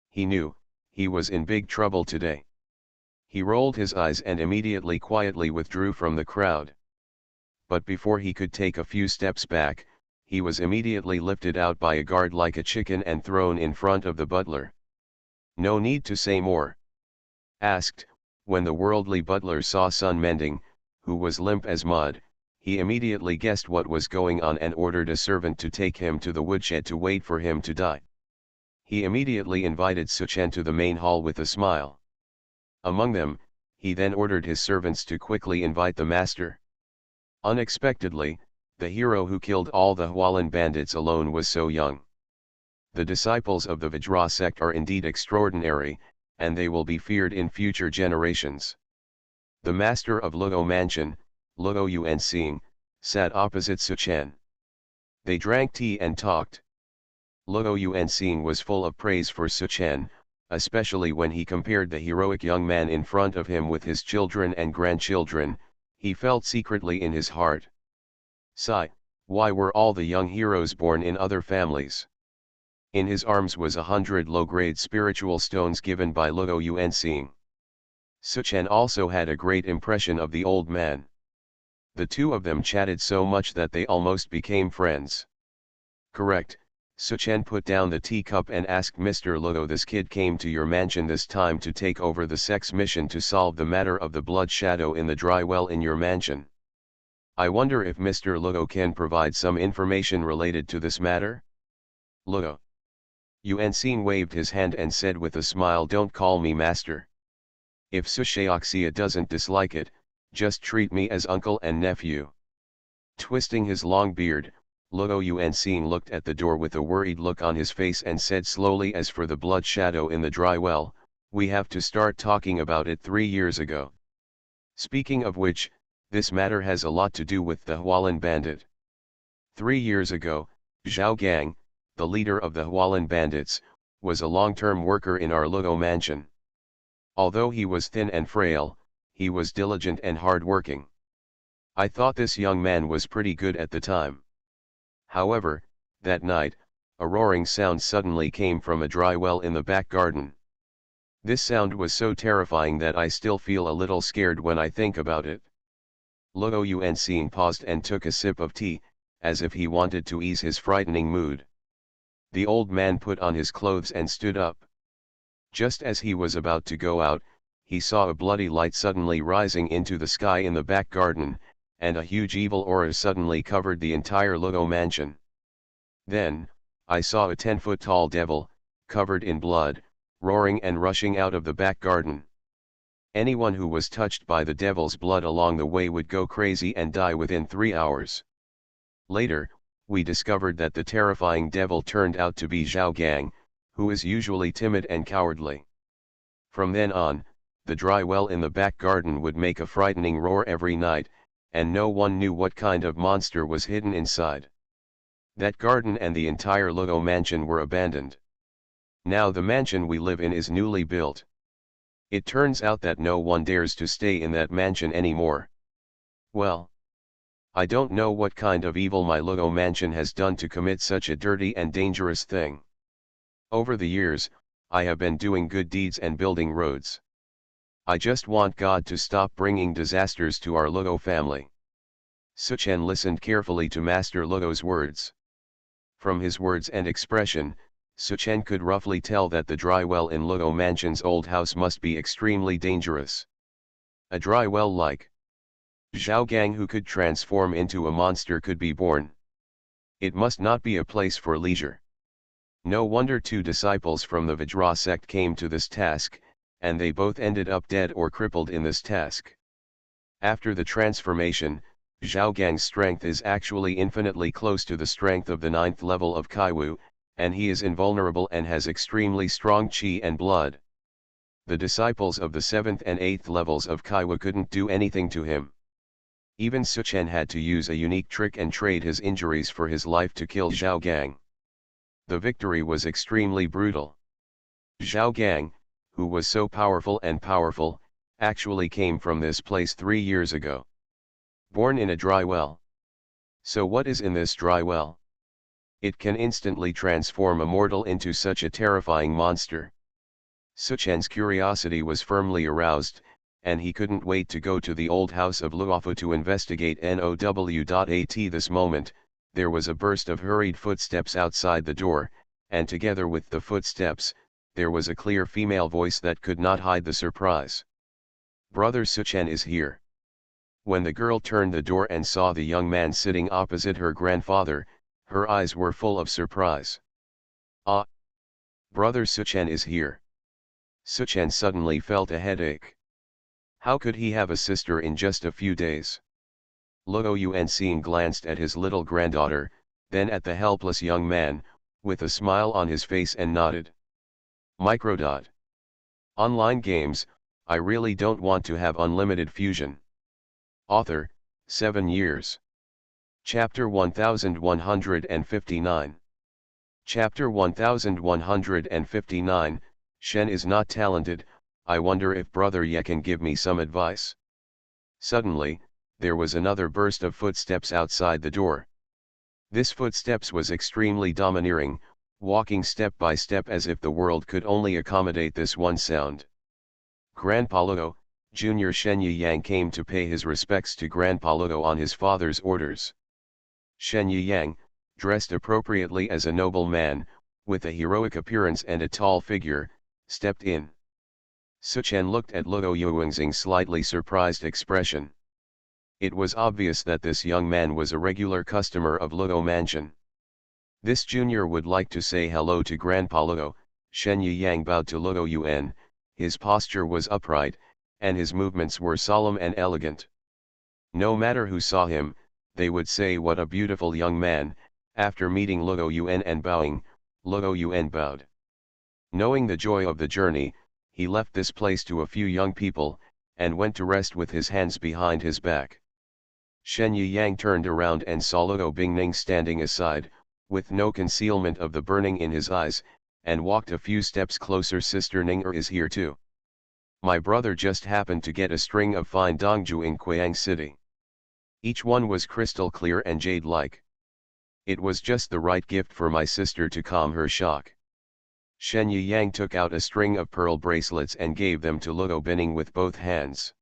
He knew, he was in big trouble today. He rolled his eyes and immediately quietly withdrew from the crowd. But before he could take a few steps back, he was immediately lifted out by a guard like a chicken and thrown in front of the butler. "No need to say more?" asked. When the worldly butler saw Sun Mending, who was limp as mud, he immediately guessed what was going on and ordered a servant to take him to the woodshed to wait for him to die. He immediately invited Suchen to the main hall with a smile. Among them, he then ordered his servants to quickly invite the master. Unexpectedly, the hero who killed all the Hualan bandits alone was so young. The disciples of the Vajra sect are indeed extraordinary, and they will be feared in future generations. The master of Luo Mansion, Luo Yuan, sat opposite Suchen. They drank tea and talked. Luo Yuan was full of praise for Suchen, especially when he compared the heroic young man in front of him with his children and grandchildren. He felt secretly in his heart. Sigh, why were all the young heroes born in other families? In his arms was 100 low-grade spiritual stones given by Luo Yuan. Suchen also had a great impression of the old man. The two of them chatted so much that they almost became friends. Correct, Suchen put down the teacup and asked Mr. Luo, this kid came to your mansion this time to take over the sex mission to solve the matter of the blood shadow in the dry well in your mansion. I wonder if Mr. Luo can provide some information related to this matter? Luo Yuan waved his hand and said with a smile, don't call me master. If Sushaoxia doesn't dislike it, just treat me as uncle and nephew. Twisting his long beard, Luo Yuan looked at the door with a worried look on his face and said slowly, as for the blood shadow in the dry well, we have to start talking about it 3 years ago. Speaking of which, this matter has a lot to do with the Hualan bandit. 3 years ago, Zhao Gang, the leader of the Hualan bandits, was a long-term worker in our Luo mansion. Although he was thin and frail, he was diligent and hard-working. I thought this young man was pretty good at the time. However, that night, a roaring sound suddenly came from a dry well in the back garden. This sound was so terrifying that I still feel a little scared when I think about it. Luo Yuan paused and took a sip of tea, as if he wanted to ease his frightening mood. The old man put on his clothes and stood up. Just as he was about to go out, he saw a bloody light suddenly rising into the sky in the back garden, and a huge evil aura suddenly covered the entire Luo mansion. Then, I saw a 10-foot-tall devil, covered in blood, roaring and rushing out of the back garden. Anyone who was touched by the devil's blood along the way would go crazy and die within 3 hours. Later, we discovered that the terrifying devil turned out to be Zhao Gang, who is usually timid and cowardly. From then on, the dry well in the back garden would make a frightening roar every night, and no one knew what kind of monster was hidden inside. That garden and the entire Luo mansion were abandoned. Now the mansion we live in is newly built. It turns out that no one dares to stay in that mansion anymore. Well, I don't know what kind of evil my Luo mansion has done to commit such a dirty and dangerous thing. Over the years, I have been doing good deeds and building roads. I just want God to stop bringing disasters to our Luo family. Suchen listened carefully to Master Luo's words. From his words and expression, Suchen could roughly tell that the dry well in Luo Mansion's old house must be extremely dangerous. A dry well like Zhao Gang, who could transform into a monster, could be born. It must not be a place for leisure. No wonder 2 disciples from the Vajra sect came to this task, and they both ended up dead or crippled in this task. After the transformation, Zhao Gang's strength is actually infinitely close to the strength of the 9th level of Kaiwu, and he is invulnerable and has extremely strong qi and blood. The disciples of the 7th and 8th levels of Kaiwu couldn't do anything to him. Even Suchen had to use a unique trick and trade his injuries for his life to kill Zhao Gang. The victory was extremely brutal. Zhao Gang, who was so powerful, actually came from this place 3 years ago. Born in a dry well. So what is in this dry well? It can instantly transform a mortal into such a terrifying monster. Suchen's curiosity was firmly aroused, and he couldn't wait to go to the old house of Luofu to investigate NOW.AT. This moment, there was a burst of hurried footsteps outside the door, and together with the footsteps, there was a clear female voice that could not hide the surprise. Brother Suchen is here. When the girl turned the door and saw the young man sitting opposite her grandfather, her eyes were full of surprise. Ah! Brother Suchen is here. Suchen suddenly felt a headache. How could he have a sister in just a few days? Luo Yuan glanced at his little granddaughter, then at the helpless young man, with a smile on his face and nodded. Microdot. Online games, I really don't want to have unlimited fusion. Author, 7 years. Chapter 1159. Chapter 1159, Shen is not talented, I wonder if Brother Ye can give me some advice. Suddenly, there was another burst of footsteps outside the door. This footsteps was extremely domineering, walking step by step as if the world could only accommodate this one sound. Grandpa Luo, Junior Shen Yiyang came to pay his respects to Grandpa Luo on his father's orders. Shen Yiyang, dressed appropriately as a noble man, with a heroic appearance and a tall figure, stepped in. Suchen looked at Luo Yuanxing's slightly surprised expression. It was obvious that this young man was a regular customer of Luo Mansion. This junior would like to say hello to Grandpa Luo. Shen Yiyang bowed to Luo Yuan, his posture was upright, and his movements were solemn and elegant. No matter who saw him, they would say what a beautiful young man. After meeting Luo Yuan and bowing, Luo Yuan bowed. Knowing the joy of the journey, he left this place to a few young people, and went to rest with his hands behind his back. Shen Yiyang turned around and saw Luo Bingning standing aside, with no concealment of the burning in his eyes, and walked a few steps closer. Sister Ninger is here too. My brother just happened to get a string of fine dongju in Kuiyang City. Each one was crystal clear and jade-like. It was just the right gift for my sister to calm her shock. Shen Yiyang took out a string of pearl bracelets and gave them to Luo Binning with both hands.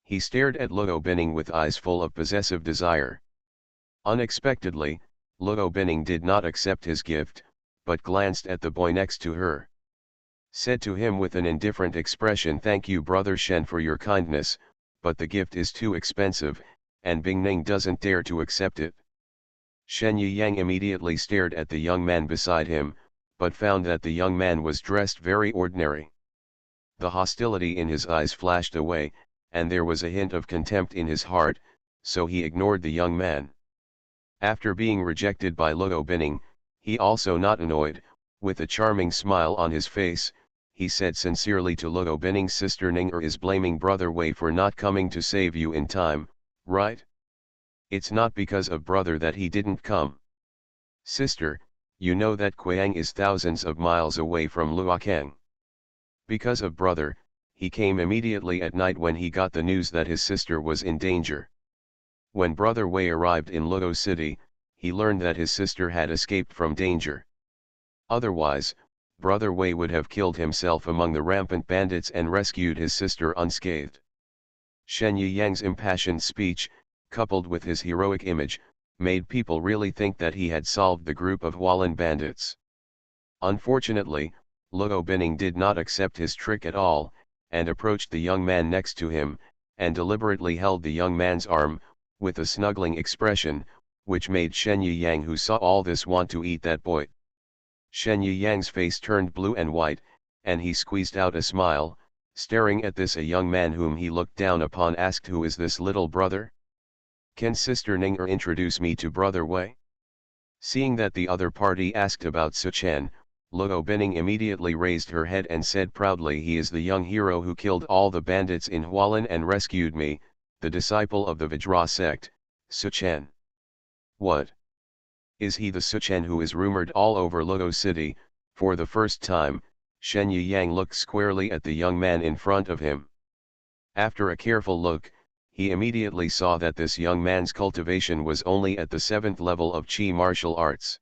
He stared at Luo Binning with eyes full of possessive desire. Unexpectedly, Luo Binning did not accept his gift, but glanced at the boy next to her. Said to him with an indifferent expression, "Thank you, Brother Shen, for your kindness, but the gift is too expensive, and Bingning doesn't dare to accept it." Shen Yiyang immediately stared at the young man beside him, but found that the young man was dressed very ordinary. The hostility in his eyes flashed away, and there was a hint of contempt in his heart, so he ignored the young man. After being rejected by Luo Binning, he also not annoyed, with a charming smile on his face, he said sincerely to Luo Binning, "Sister Ninger is blaming Brother Wei for not coming to save you in time, right? It's not because of brother that he didn't come. Sister, you know that Kuiyang is thousands of miles away from Luokang. Because of brother, he came immediately at night when he got the news that his sister was in danger. When Brother Wei arrived in Luo City, he learned that his sister had escaped from danger. Otherwise, Brother Wei would have killed himself among the rampant bandits and rescued his sister unscathed." Shen Yiyang's impassioned speech, coupled with his heroic image, made people really think that he had solved the group of Hualan bandits. Unfortunately, Luo Binning did not accept his trick at all, and approached the young man next to him, and deliberately held the young man's arm, with a snuggling expression, which made Shen Yiyang, who saw all this, want to eat that boy. Shen Yiyang's face turned blue and white, and he squeezed out a smile. Staring at this, a young man whom he looked down upon asked, "Who is this little brother? Can Sister Ninger introduce me to Brother Wei?" Seeing that the other party asked about Suchen, Luo Binning immediately raised her head and said proudly, "He is the young hero who killed all the bandits in Hualan and rescued me, the disciple of the Vajra sect, Suchen." "What? Is he the Suchen who is rumored all over Luo City?" For the first time, Shen Yiyang looked squarely at the young man in front of him. After a careful look, he immediately saw that this young man's cultivation was only at the 7th level of Qi martial arts.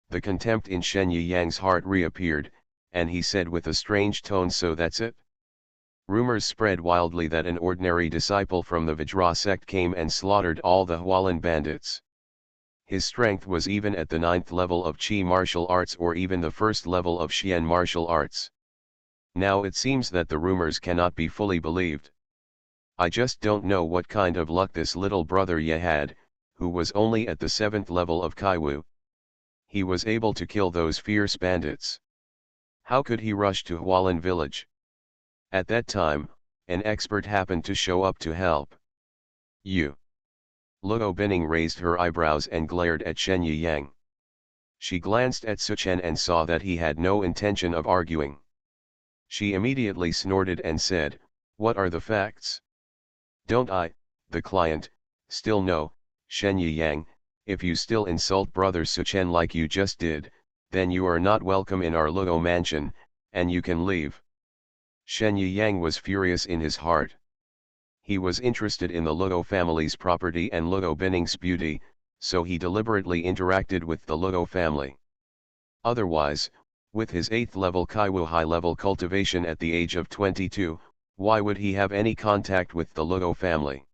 The contempt in Shen Yiyang's heart reappeared, and he said with a strange tone, "So that's it?" Rumors spread wildly that an ordinary disciple from the Vajra sect came and slaughtered all the Hualan bandits. His strength was even at the 9th level of Qi martial arts, or even the 1st level of Xian martial arts. Now it seems that the rumors cannot be fully believed. I just don't know what kind of luck this little brother Ye had, who was only at the 7th level of Kaiwu. He was able to kill those fierce bandits. How could he rush to Hualan village? At that time, an expert happened to show up to help. You. Luo Bining raised her eyebrows and glared at Shen Yiyang. She glanced at Su Chen and saw that he had no intention of arguing. She immediately snorted and said, "What are the facts? Don't I, the client, still know, Shen Yiyang, if you still insult brother Su Chen like you just did, then you are not welcome in our Luo mansion, and you can leave." Shen Yiyang was furious in his heart. He was interested in the Luo family's property and Luo Bining's beauty, so he deliberately interacted with the Luo family. Otherwise, with his 8th level Kaiwu high-level cultivation at the age of 22, why would he have any contact with the Luo family?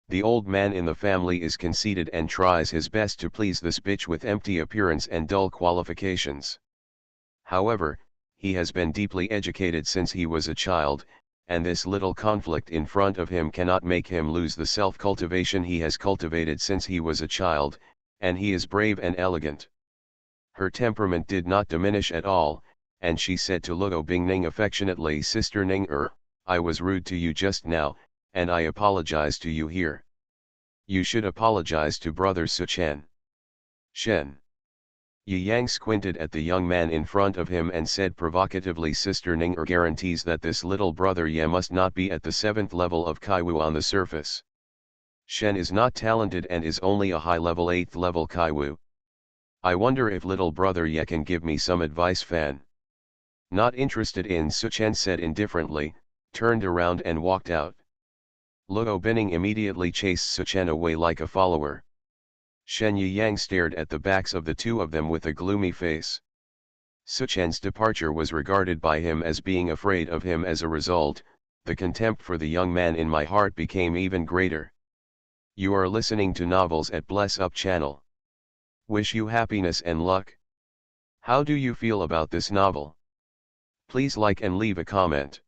The old man in the family is conceited and tries his best to please this bitch with empty appearance and dull qualifications. However, he has been deeply educated since he was a child, and this little conflict in front of him cannot make him lose the self-cultivation he has cultivated since he was a child, and he is brave and elegant. Her temperament did not diminish at all, and she said to Luo Bingning affectionately, "Sister Ning, I was rude to you just now, and I apologize to you here. You should apologize to brother Su Chen." Shen Yang squinted at the young man in front of him and said provocatively, "Sister Ning guarantees that this little brother Ye must not be at the 7th level of Kaiwu on the surface. Shen is not talented and is only a high-level 8th level Kaiwu. I wonder if little brother Ye can give me some advice." Fan. Not interested in, Su Chen said indifferently, turned around and walked out. Luo Bining immediately chased Su Chen away like a follower. Shen Yiyang stared at the backs of the two of them with a gloomy face. Su Chen's departure was regarded by him as being afraid of him. As a result, the contempt for the young man in my heart became even greater. You are listening to Novels at Bless Up channel. Wish you happiness and luck. How do you feel about this novel? Please like and leave a comment.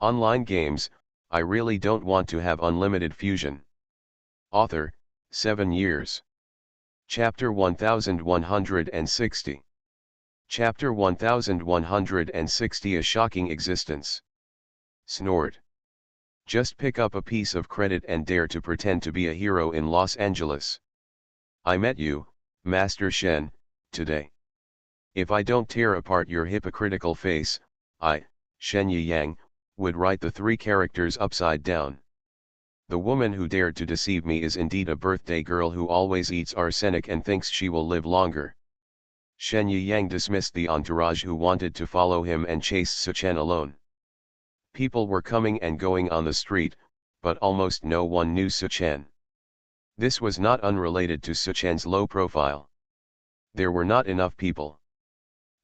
Online games, I really don't want to have unlimited fusion. Author, 7 years. Chapter 1160. Chapter 1160. A shocking existence. Snort. Just pick up a piece of credit and dare to pretend to be a hero in Los Angeles. I met you, Master Shen, today. If I don't tear apart your hypocritical face, I, Shen Yiyang, would write the 3 characters upside down. The woman who dared to deceive me is indeed a birthday girl who always eats arsenic and thinks she will live longer. Shen Yiyang dismissed the entourage who wanted to follow him and chased Su Chen alone. People were coming and going on the street, but almost no one knew Su Chen. This was not unrelated to Su Chen's low profile. There were not enough people.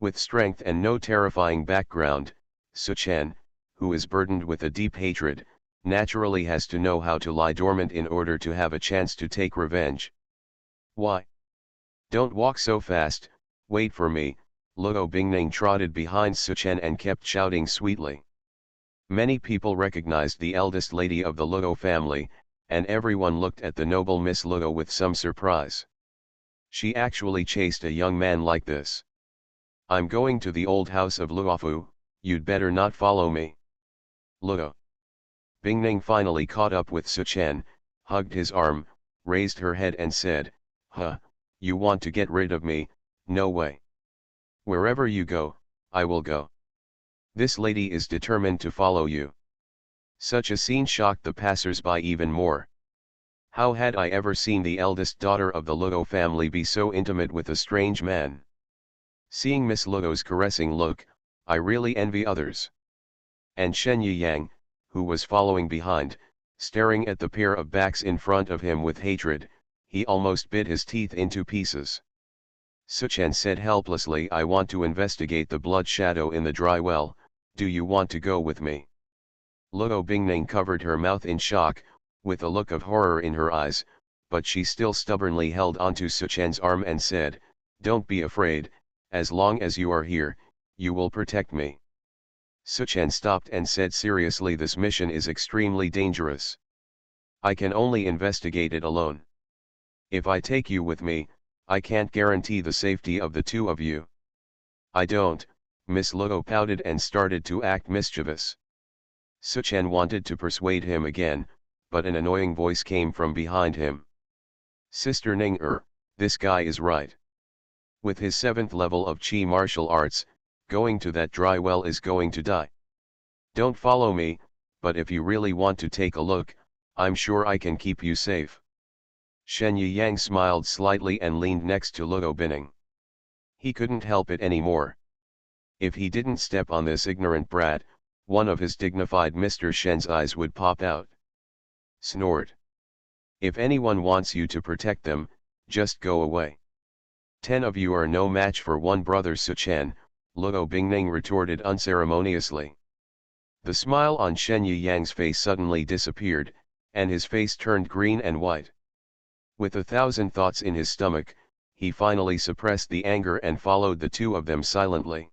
With strength and no terrifying background, Su Chen, who is burdened with a deep hatred, naturally has to know how to lie dormant in order to have a chance to take revenge. Why? Don't walk so fast, wait for me. Luo Bingning trotted behind Su Chen and kept shouting sweetly. Many people recognized the eldest lady of the Luo family, and everyone looked at the noble Miss Luo with some surprise. She actually chased a young man like this. I'm going to the old house of Luofu, you'd better not follow me. Luo Bingning finally caught up with Su Chen, hugged his arm, raised her head and said, "Huh, you want to get rid of me? No way. Wherever you go, I will go. This lady is determined to follow you." Such a scene shocked the passers-by even more. How had I ever seen the eldest daughter of the Luo family be so intimate with a strange man? Seeing Miss Luo's caressing look, I really envy others. And Shen Yiyang, who was following behind, staring at the pair of backs in front of him with hatred, he almost bit his teeth into pieces. Su Chen said helplessly, "I want to investigate the blood shadow in the dry well, do you want to go with me?" Luo Bingning covered her mouth in shock, with a look of horror in her eyes, but she still stubbornly held onto Su Chen's arm and said, "Don't be afraid, as long as you are here, you will protect me." Su Chen stopped and said seriously, "This mission is extremely dangerous. I can only investigate it alone. If I take you with me, I can't guarantee the safety of the two of you." "I don't," Miss Luo pouted and started to act mischievous. Suchen wanted to persuade him again, but an annoying voice came from behind him. Sister Ning this guy is right. With his 7th level of Qi martial arts, going to that dry well is going to die. Don't follow me, but if you really want to take a look, I'm sure I can keep you safe. Shen Yiyang smiled slightly and leaned next to Luo Bining. He couldn't help it anymore. If he didn't step on this ignorant brat, one of his dignified Mr. Shen's eyes would pop out. Snort. If anyone wants you to protect them, just go away. 10 of you are no match for one brother Suchen, Luo Bingning retorted unceremoniously. The smile on Shen Yiyang's face suddenly disappeared, and his face turned green and white. With 1,000 thoughts in his stomach, he finally suppressed the anger and followed the two of them silently.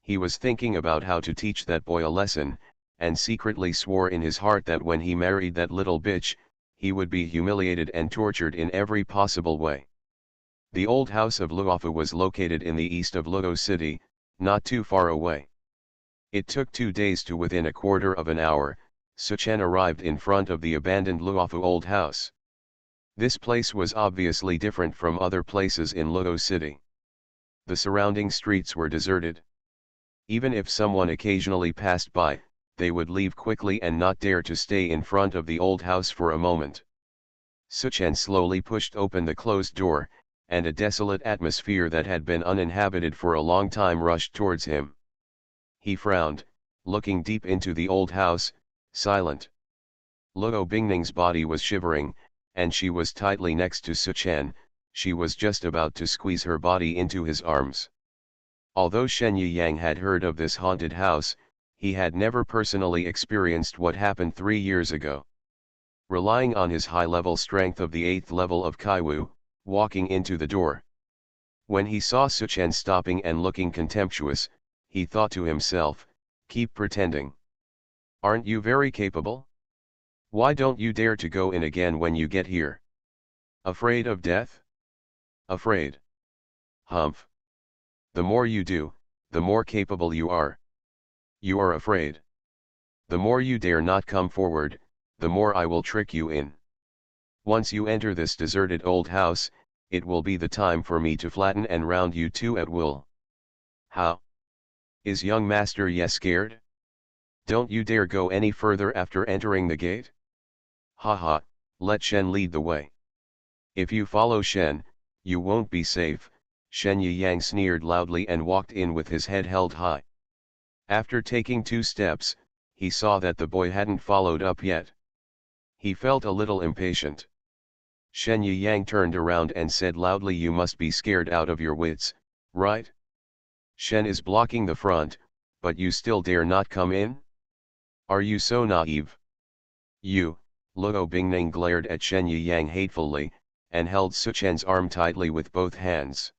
He was thinking about how to teach that boy a lesson, and secretly swore in his heart that when he married that little bitch, he would be humiliated and tortured in every possible way. The old house of Luofu was located in the east of Luo City, not too far away. It took 2 days to within a quarter of an hour, Suchen arrived in front of the abandoned Luofu old house. This place was obviously different from other places in Luo City. The surrounding streets were deserted. Even if someone occasionally passed by, they would leave quickly and not dare to stay in front of the old house for a moment. Suchen slowly pushed open the closed door, and a desolate atmosphere that had been uninhabited for a long time rushed towards him. He frowned, looking deep into the old house, silent. Luo Bingning's body was shivering, and she was tightly next to Suchen. She was just about to squeeze her body into his arms. Although Shen Yiyang had heard of this haunted house, he had never personally experienced what happened 3 years ago. Relying on his high-level strength of the 8th level of Kaiwu, walking into the door. When he saw Suchen stopping and looking contemptuous, he thought to himself, keep pretending. Aren't you very capable? Why don't you dare to go in again when you get here? Afraid of death? Afraid? Humph. The more you do, the more capable you are. You are afraid. The more you dare not come forward, the more I will trick you in. Once you enter this deserted old house, it will be the time for me to flatten and round you two at will. How? Is young master yes scared? Don't you dare go any further after entering the gate? Ha, let Shen lead the way. If you follow Shen, you won't be safe. Shen Yiyang sneered loudly and walked in with his head held high. After taking 2 steps, he saw that the boy hadn't followed up yet. He felt a little impatient. Shen Yiyang turned around and said loudly, you must be scared out of your wits, right? Shen is blocking the front, but you still dare not come in? Are you so naive? You, Luo Bingning glared at Shen Yiyang hatefully, and held Suchen's arm tightly with both hands.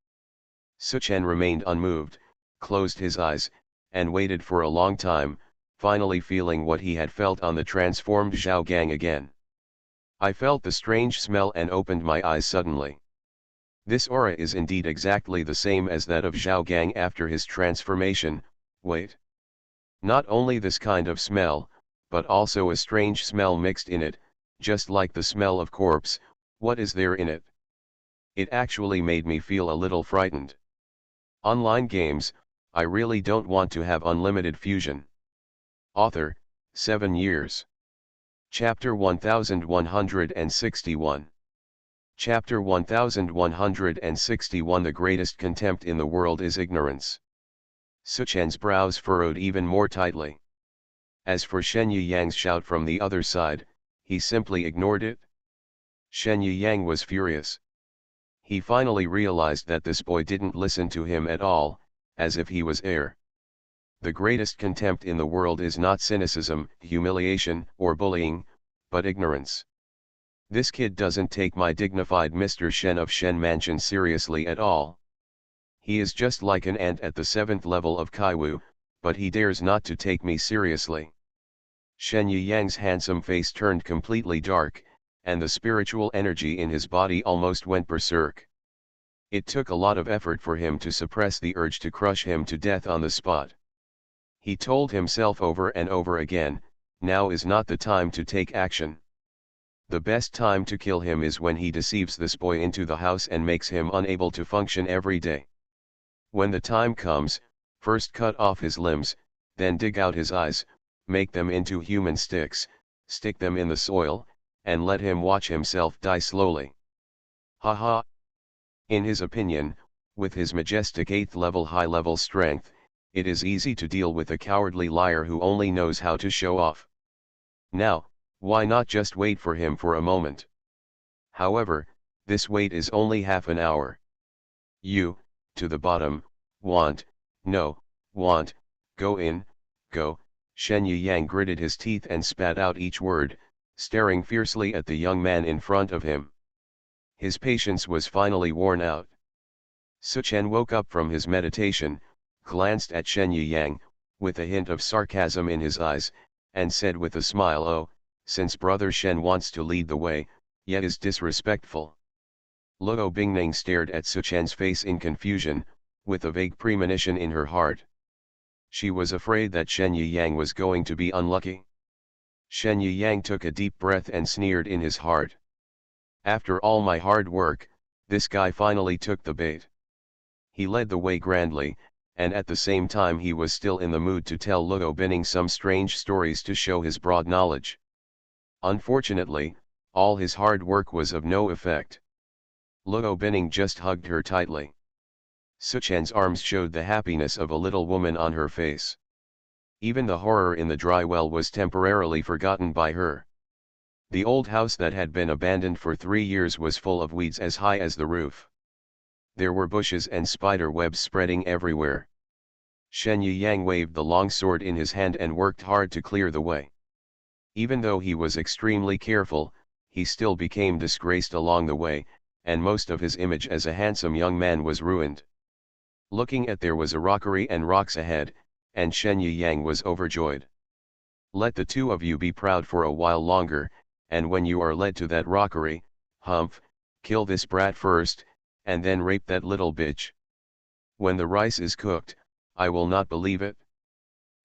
Suchen remained unmoved, closed his eyes, and waited for a long time, finally feeling what he had felt on the transformed Zhao Gang again. I felt the strange smell and opened my eyes suddenly. This aura is indeed exactly the same as that of Zhao Gang after his transformation. Wait. Not only this kind of smell, but also a strange smell mixed in it, just like the smell of corpse. What is there in it? It actually made me feel a little frightened. Online games, I really don't want to have unlimited fusion. Author, 7 years. Chapter 1161. Chapter 1161. The greatest contempt in the world is ignorance. Suchen's brows furrowed even more tightly. As for Shen Yiyang's shout from the other side, he simply ignored it. Shen Yiyang was furious. He finally realized that this boy didn't listen to him at all, as if he was air. The greatest contempt in the world is not cynicism, humiliation, or bullying, but ignorance. This kid doesn't take my dignified Mr. Shen of Shen Mansion seriously at all. He is just like an ant at the 7th level of Kaiwu, but he dares not to take me seriously. Shen Yiyang's handsome face turned completely dark, and the spiritual energy in his body almost went berserk. It took a lot of effort for him to suppress the urge to crush him to death on the spot. He told himself over and over again, Now is not the time to take action. The best time to kill him is when he deceives this boy into the house and makes him unable to function every day. When the time comes, first cut off his limbs, then dig out his eyes, make them into human sticks, stick them in the soil, and let him watch himself die slowly. Ha ha! In his opinion, with his majestic 8th level high-level strength, it is easy to deal with a cowardly liar who only knows how to show off. Now, why not just wait for him for a moment? However, this wait is only half an hour. You, to the bottom, want, go in, go. Shen Yuyang gritted his teeth and spat out each word, staring fiercely at the young man in front of him. His patience was finally worn out. Suchen woke up from his meditation, glanced at Shen Yuyang, with a hint of sarcasm in his eyes, and said with a smile, "Oh, since brother Shen wants to lead the way, yet is disrespectful." Luo Bingning stared at Suchen's face in confusion, with a vague premonition in her heart. She was afraid that Shen Yuyang was going to be unlucky. Shen Yuyang took a deep breath and sneered in his heart. After all my hard work, this guy finally took the bait. He led the way grandly, and at the same time he was still in the mood to tell Luo Bingning some strange stories to show his broad knowledge. Unfortunately, all his hard work was of no effect. Luo Bingning just hugged her tightly. Suchen's arms showed the happiness of a little woman on her face. Even the horror in the dry well was temporarily forgotten by her. The old house that had been abandoned for 3 years was full of weeds as high as the roof. There were bushes and spider webs spreading everywhere. Shen Yuyang waved the long sword in his hand and worked hard to clear the way. Even though he was extremely careful, he still became disgraced along the way, and most of his image as a handsome young man was ruined. Looking at there was a rockery and rocks ahead, and Shen Yuyang was overjoyed. Let the two of you be proud for a while longer, and when you are led to that rockery, humph, kill this brat first, and then rape that little bitch. When the rice is cooked, I will not believe it.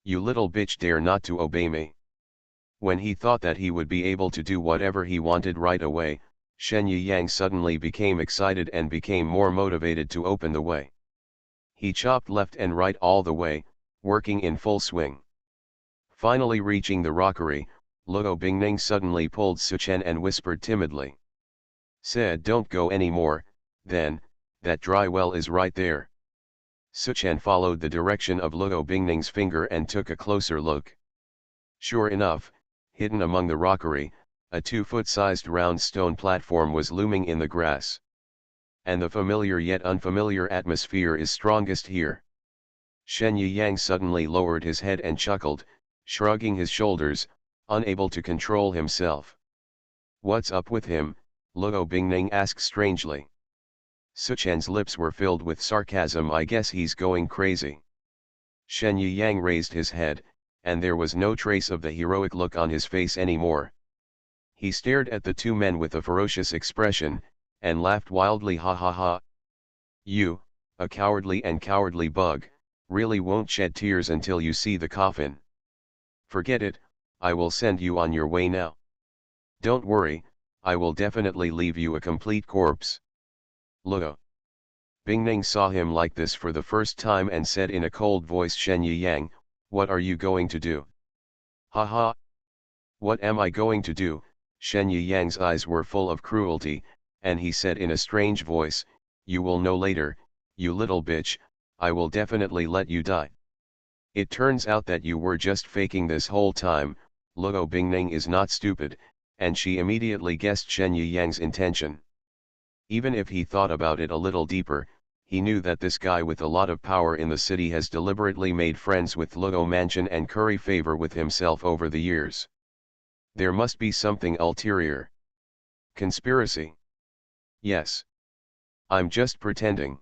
You little bitch dare not to obey me. When he thought that he would be able to do whatever he wanted right away, Shen Yuyang suddenly became excited and became more motivated to open the way. He chopped left and right all the way, working in full swing. Finally reaching the rockery, Luo Bingning suddenly pulled Suchen and whispered timidly. Said, "Don't go anymore, then, that dry well is right there." Suchen followed the direction of Luo Bingning's finger and took a closer look. Sure enough, hidden among the rockery, a 2-foot-sized round stone platform was looming in the grass. And the familiar yet unfamiliar atmosphere is strongest here. Shen Yuyang suddenly lowered his head and chuckled, shrugging his shoulders, unable to control himself. "What's up with him?" Luo Bingning asked strangely. Suchen's lips were filled with sarcasm. "I guess he's going crazy." Shen Yuyang raised his head, and there was no trace of the heroic look on his face anymore. He stared at the two men with a ferocious expression, and laughed wildly. "Ha ha ha! You, a cowardly bug, really won't shed tears until you see the coffin. Forget it, I will send you on your way now. Don't worry, I will definitely leave you a complete corpse." Luo Bingning saw him like this for the first time and said in a cold voice, "Shen Yuyang, what are you going to do?" "Ha ha! What am I going to do?" Shen Yuyang's eyes were full of cruelty, and he said in a strange voice, "You will know later, you little bitch, I will definitely let you die." "It turns out that you were just faking this whole time." Luo Bingning is not stupid, and she immediately guessed Shen Yuyang's intention. Even if he thought about it a little deeper, he knew that this guy with a lot of power in the city has deliberately made friends with Luo Mansion and curry favor with himself over the years. There must be something ulterior. Conspiracy. Yes. I'm just pretending.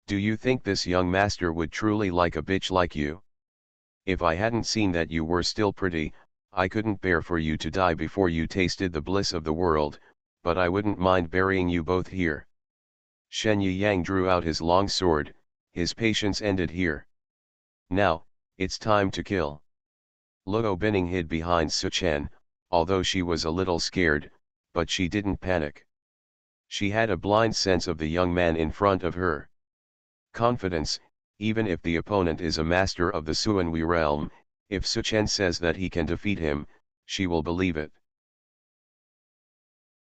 Do you think this young master would truly like a bitch like you? If I hadn't seen that you were still pretty, I couldn't bear for you to die before you tasted the bliss of the world, but I wouldn't mind burying you both here. Shen Yuyang drew out his long sword, his patience ended here. Now, it's time to kill. Luo Bining hid behind Suchen, although she was a little scared, but she didn't panic. She had a blind sense of the young man in front of her. Confidence, even if the opponent is a master of the Suanhui realm, if Suchen says that he can defeat him, she will believe it.